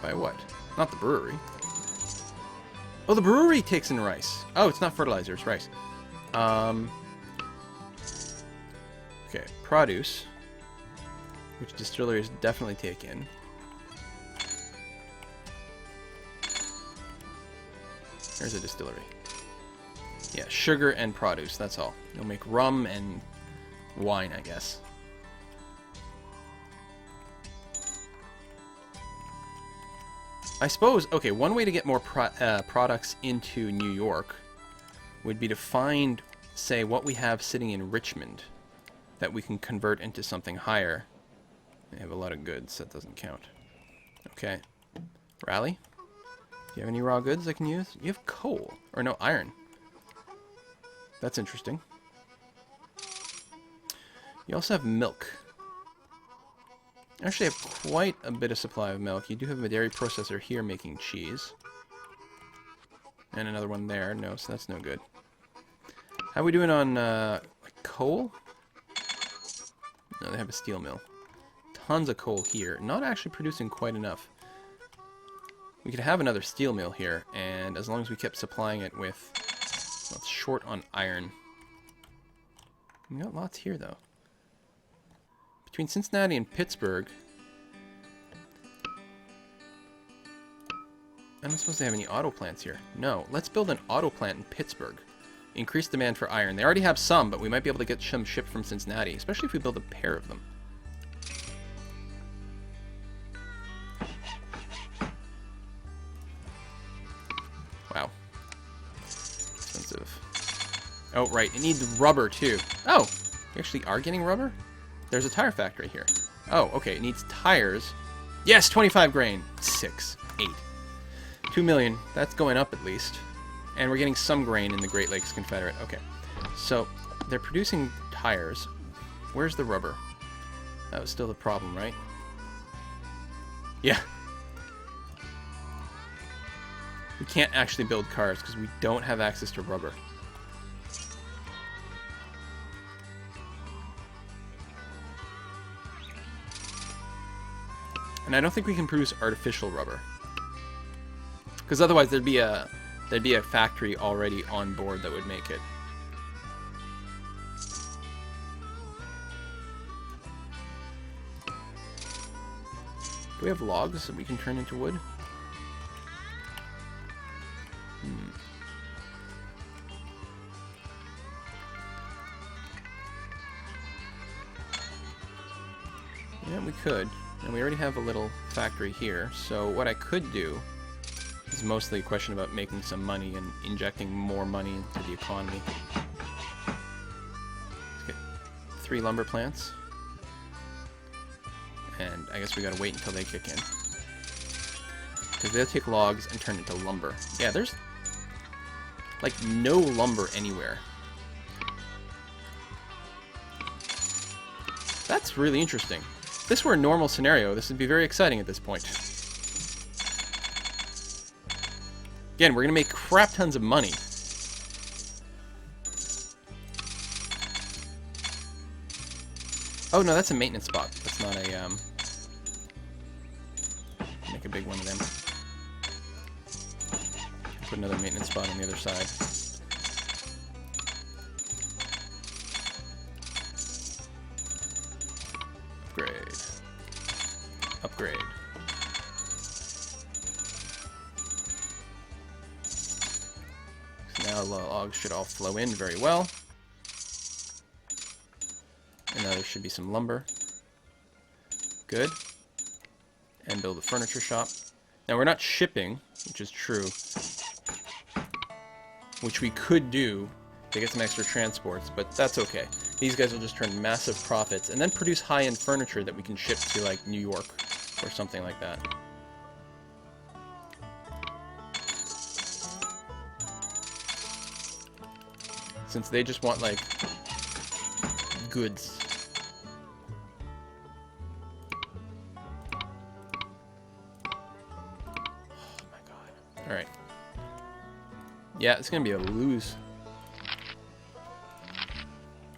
By what? Not the brewery. Oh, the brewery takes in rice. Oh, it's not fertilizer, it's rice. Okay, produce. Which distilleries definitely take in. There's a distillery. Yeah, sugar and produce, that's all. You'll make rum and wine, I guess. I suppose, okay, one way to get more products into New York would be to find, say, what we have sitting in Richmond that we can convert into something higher. They have a lot of goods, that doesn't count. Okay. Raleigh? Do you have any raw goods I can use? You have coal. Or no, iron. That's interesting. You also have milk. You actually have quite a bit of supply of milk. You do have a dairy processor here making cheese. And another one there. No, so that's no good. How are we doing on like coal? No, they have a steel mill. Tons of coal here. Not actually producing quite enough. We could have another steel mill here, and as long as we kept supplying it with... Well, it's short on iron. We got lots here, though. Between Cincinnati and Pittsburgh... I'm not supposed to have any auto plants here. No, let's build an auto plant in Pittsburgh. Increased demand for iron. They already have some, but we might be able to get some shipped from Cincinnati, especially if we build a pair of them. Wow. Expensive. Oh, right. It needs rubber, too. Oh! We actually are getting rubber? There's a tire factory here. Oh, okay. It needs tires. Yes! 25 grain. 6. 8. 2 million. That's going up, at least. And we're getting some grain in the Great Lakes Confederate. Okay. So, they're producing tires. Where's the rubber? That was still the problem, right? Yeah. We can't actually build cars because we don't have access to rubber. And I don't think we can produce artificial rubber. Because otherwise there'd be a factory already on board that would make it. Do we have logs that we can turn into wood? Yeah, we could. And we already have a little factory here, so what I could do is mostly a question about making some money and injecting more money into the economy. Let's get 3 lumber plants. And I guess we gotta wait until they kick in. Because they'll take logs and turn into lumber. Yeah, there's like no lumber anywhere. That's really interesting. If this were a normal scenario, this would be very exciting at this point. Again, we're going to make crap tons of money. Oh, no, that's a maintenance spot. That's not a, make a big one of them. Put another maintenance spot on the other side. Upgrade. Upgrade. So now the logs should all flow in very well. And now there should be some lumber. Good. And build a furniture shop. Now we're not shipping, which is true. Which we could do to get some extra transports, but that's okay. These guys will just turn massive profits and then produce high-end furniture that we can ship to, like, New York or something like that. Since they just want, like, goods. Oh my god. Alright. Yeah, it's gonna be a lose.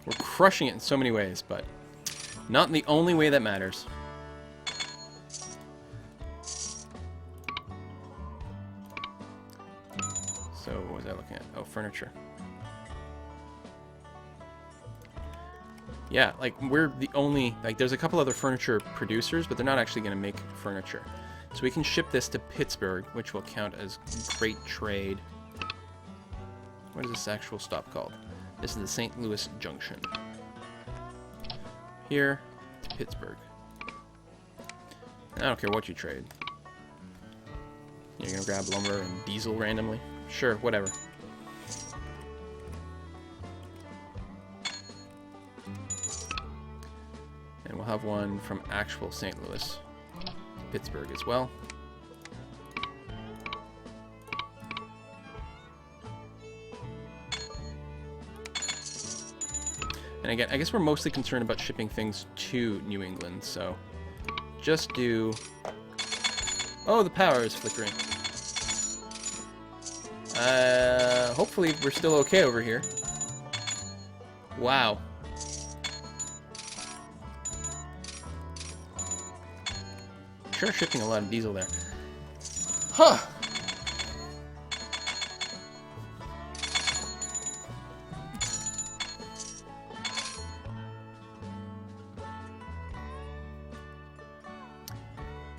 We're crushing it in so many ways, but not in the only way that matters. So, what was I looking at? Oh, furniture. Yeah, like, we're the only... Like, there's a couple other furniture producers, but they're not actually going to make furniture. So we can ship this to Pittsburgh, which will count as great trade. What is this actual stop called? This is the St. Louis Junction. Here to Pittsburgh. I don't care what you trade. You're gonna grab lumber and diesel randomly? Sure, whatever. And we'll have one from actual St. Louis to Pittsburgh as well. And again, I guess we're mostly concerned about shipping things to New England, so just do... Oh, the power is flickering. Hopefully we're still okay over here. Wow. Sure, shipping a lot of diesel there. Huh.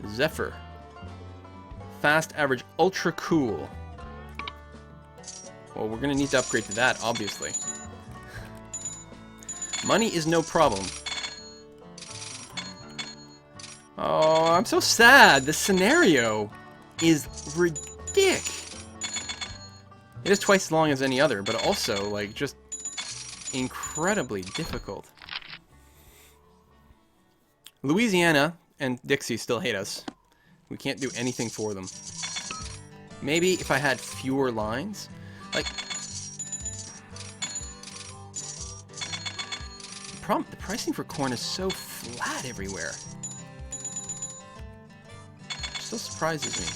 Zephyr. Fast, average, ultra cool. Well, we're going to need to upgrade to that, obviously. Money is no problem. Oh, I'm so sad. This scenario is ridiculous. It is twice as long as any other, but also, like, just incredibly difficult. Louisiana and Dixie still hate us. We can't do anything for them. Maybe if I had fewer lines, like... The pricing for corn is so flat everywhere. It still surprises me.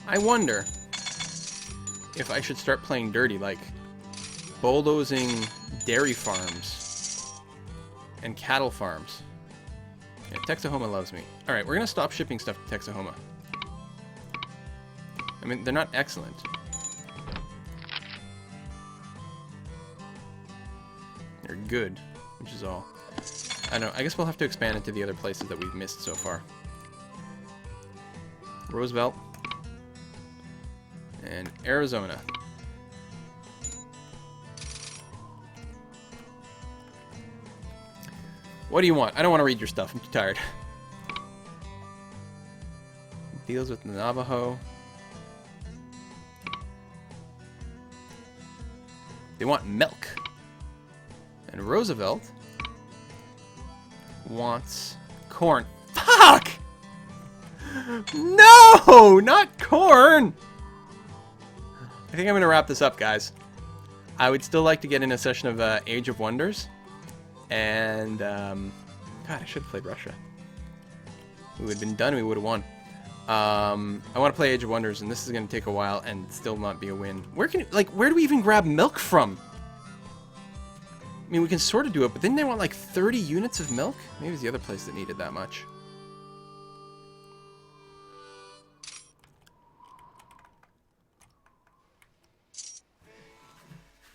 I wonder if I should start playing dirty, like bulldozing dairy farms and cattle farms. Yeah, Texahoma loves me. Alright, we're gonna stop shipping stuff to Texahoma. I mean, they're not excellent. They're good, which is all. I don't know, I guess we'll have to expand into the other places that we've missed so far. Roosevelt. And Arizona. What do you want? I don't want to read your stuff. I'm too tired. Deals with the Navajo. They want milk. And Roosevelt wants corn. Fuck! No! Not corn! I think I'm going to wrap this up, guys. I would still like to get in a session of Age of Wonders. And, God, I should have played Russia. We would have been done, we would have won. I want to play Age of Wonders, and this is going to take a while and still not be a win. Where do we even grab milk from? I mean, we can sort of do it, but didn't they want like 30 units of milk? Maybe it's the other place that needed that much.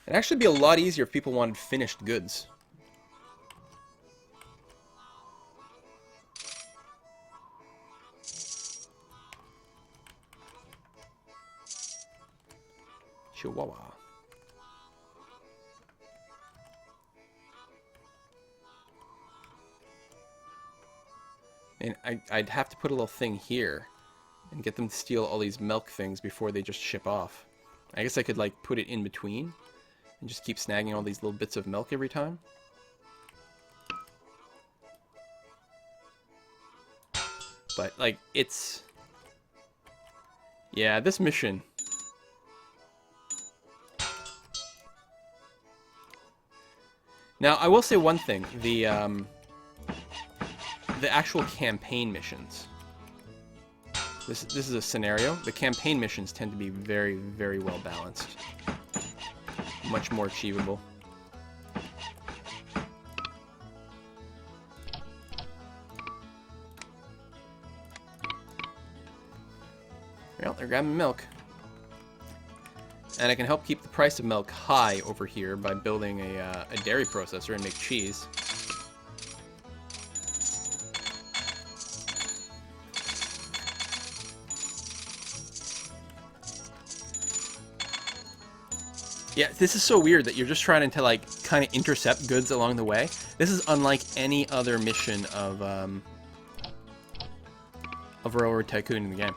It'd actually be a lot easier if people wanted finished goods. Chihuahua. And I'd have to put a little thing here and get them to steal all these milk things before they just ship off. I guess I could like put it in between and just keep snagging all these little bits of milk every time. But like it's... Yeah, this mission... Now, I will say one thing. The actual campaign missions. This is a scenario. The campaign missions tend to be very, very well balanced. Much more achievable. Well, they're grabbing milk. And I can help keep the price of milk high over here by building a dairy processor and make cheese. Yeah, this is so weird that you're just trying to like kind of intercept goods along the way. This is unlike any other mission of Railroad Tycoon in the game.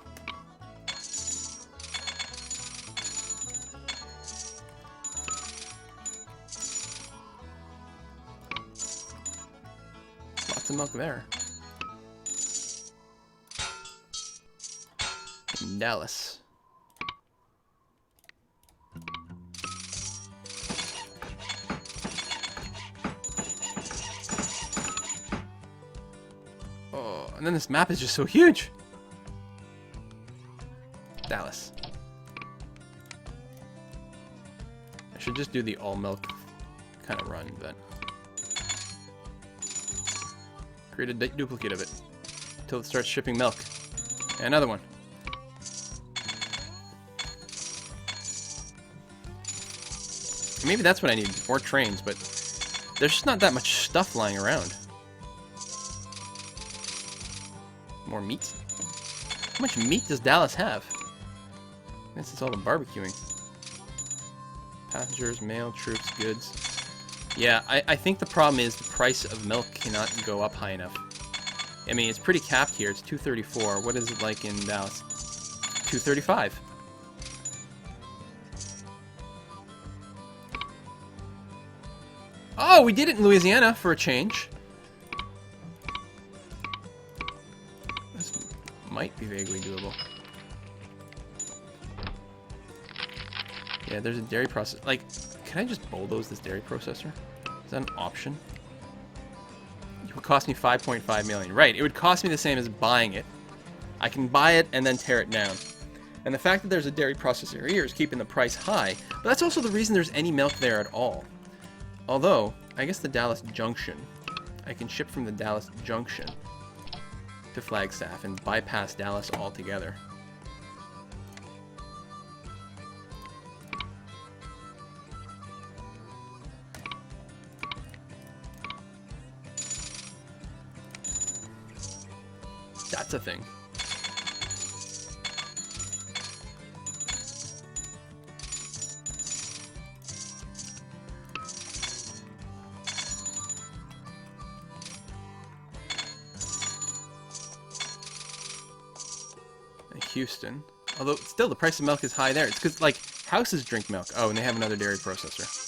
Lots of milk there. In Dallas. Oh, and then this map is just so huge. Dallas. I should just do the all milk kind of run, but create a duplicate of it until it starts shipping milk. And another one. Maybe that's what I need, more trains, but there's just not that much stuff lying around. More meat? How much meat does Dallas have? This is all the barbecuing. Passengers, mail, troops, goods. Yeah, I think the problem is the price of milk cannot go up high enough. I mean, it's pretty capped here. It's $2.34. What is it like in Dallas? $2.35. Oh, we did it in Louisiana for a change. This might be vaguely doable. Yeah, there's a dairy process. Like, can I just bulldoze this dairy processor? Is that an option? It would cost me $5.5 million. Right, it would cost me the same as buying it. I can buy it and then tear it down. And the fact that there's a dairy processor here is keeping the price high, but that's also the reason there's any milk there at all. Although, I guess the Dallas Junction, I can ship from the Dallas Junction to Flagstaff and bypass Dallas altogether. That's a thing. Houston. Although, still, the price of milk is high there. It's because, like, houses drink milk. Oh, and they have another dairy processor.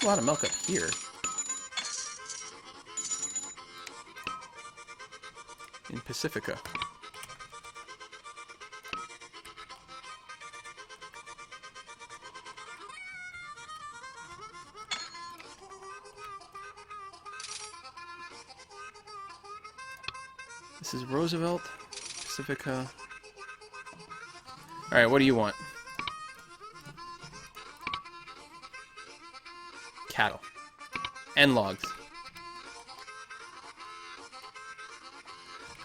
A lot of milk up here. In Pacifica. This is Roosevelt, Pacifica. Alright, what do you want? Cattle. And logs.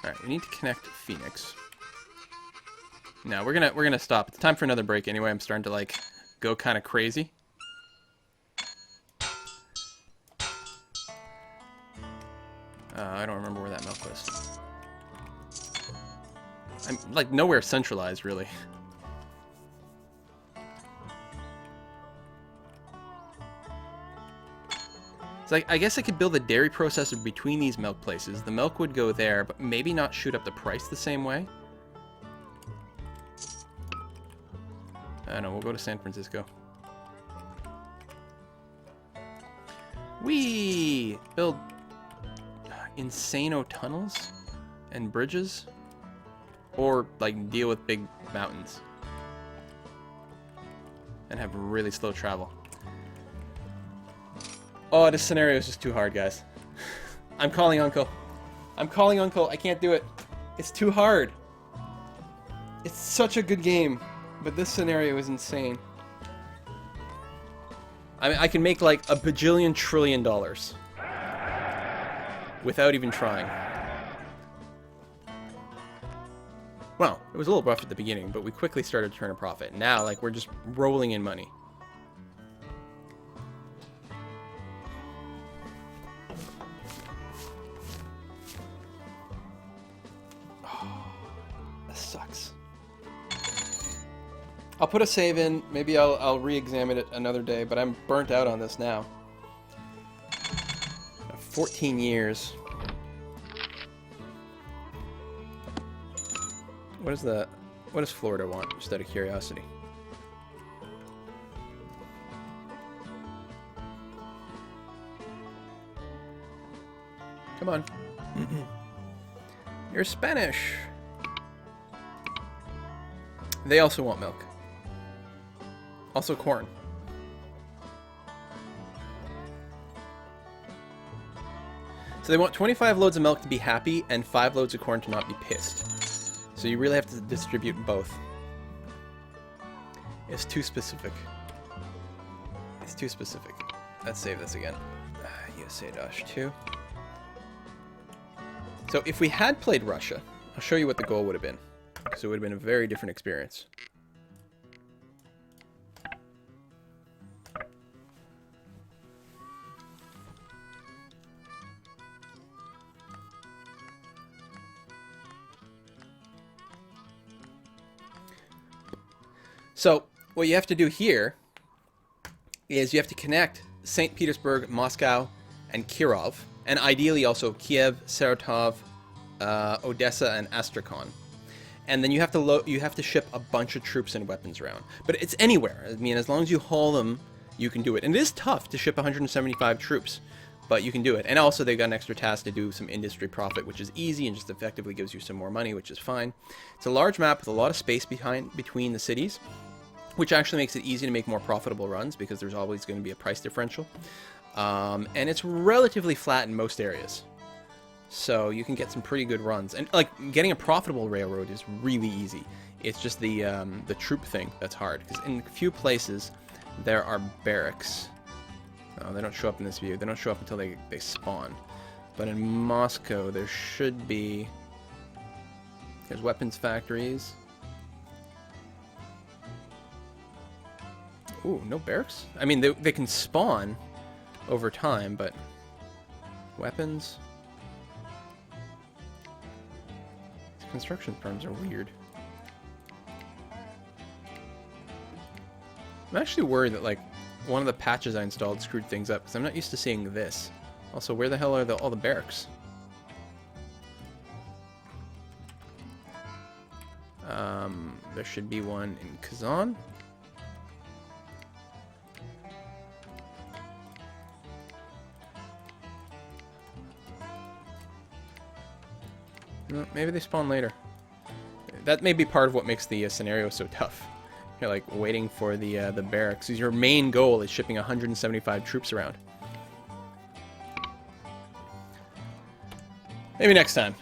Alright, we need to connect Phoenix. No, we're gonna stop. It's time for another break anyway. I'm starting to like go kind of crazy. I don't remember where that milk was. I'm like nowhere centralized, really. It's like, I guess I could build a dairy processor between these milk places. The milk would go there, but maybe not shoot up the price the same way. I don't know, we'll go to San Francisco. We build insano tunnels and bridges, or like deal with big mountains and have really slow travel. Oh, this scenario is just too hard, guys. I'm calling Uncle. I'm calling Uncle. I can't do it. It's too hard. It's such a good game, but this scenario is insane. I mean, I can make like $1 bajillion trillion without even trying. Well, it was a little rough at the beginning, but we quickly started to turn a profit. Now, like, we're just rolling in money. Sucks. I'll put a save in. Maybe I'll re-examine it another day, but I'm burnt out on this now. 14 years. What does Florida want, just out of curiosity? Come on. You're Spanish. They also want milk. Also corn. So they want 25 loads of milk to be happy and 5 loads of corn to not be pissed. So you really have to distribute both. It's too specific. It's too specific. Let's save this again. USA-2. So if we had played Russia, I'll show you what the goal would have been. Because it would have been a very different experience. So what you have to do here is you have to connect St. Petersburg, Moscow, and Kirov, and ideally also Kiev, Saratov, Odessa, and Astrakhan. And then you have to ship a bunch of troops and weapons around. But it's anywhere. I mean, as long as you haul them, you can do it. And it is tough to ship 175 troops, but you can do it. And also they got an extra task to do some industry profit, which is easy and just effectively gives you some more money, which is fine. It's a large map with a lot of space between the cities, which actually makes it easy to make more profitable runs because there's always going to be a price differential. And it's relatively flat in most areas. So you can get some pretty good runs. And like getting a profitable railroad is really easy. It's just the troop thing that's hard. Because in a few places there are barracks. Oh, they don't show up in this view. They don't show up until they spawn. But in Moscow there should be... There's weapons factories. Ooh, no barracks? I mean, they can spawn over time, but... Weapons? Construction firms are weird. I'm actually worried that, like, one of the patches I installed screwed things up, because I'm not used to seeing this. Also, where the hell are all the barracks? There should be one in Kazan. Maybe they spawn later. That may be part of what makes the scenario so tough. You're like waiting for the barracks. Your main goal is shipping 175 troops around. Maybe next time.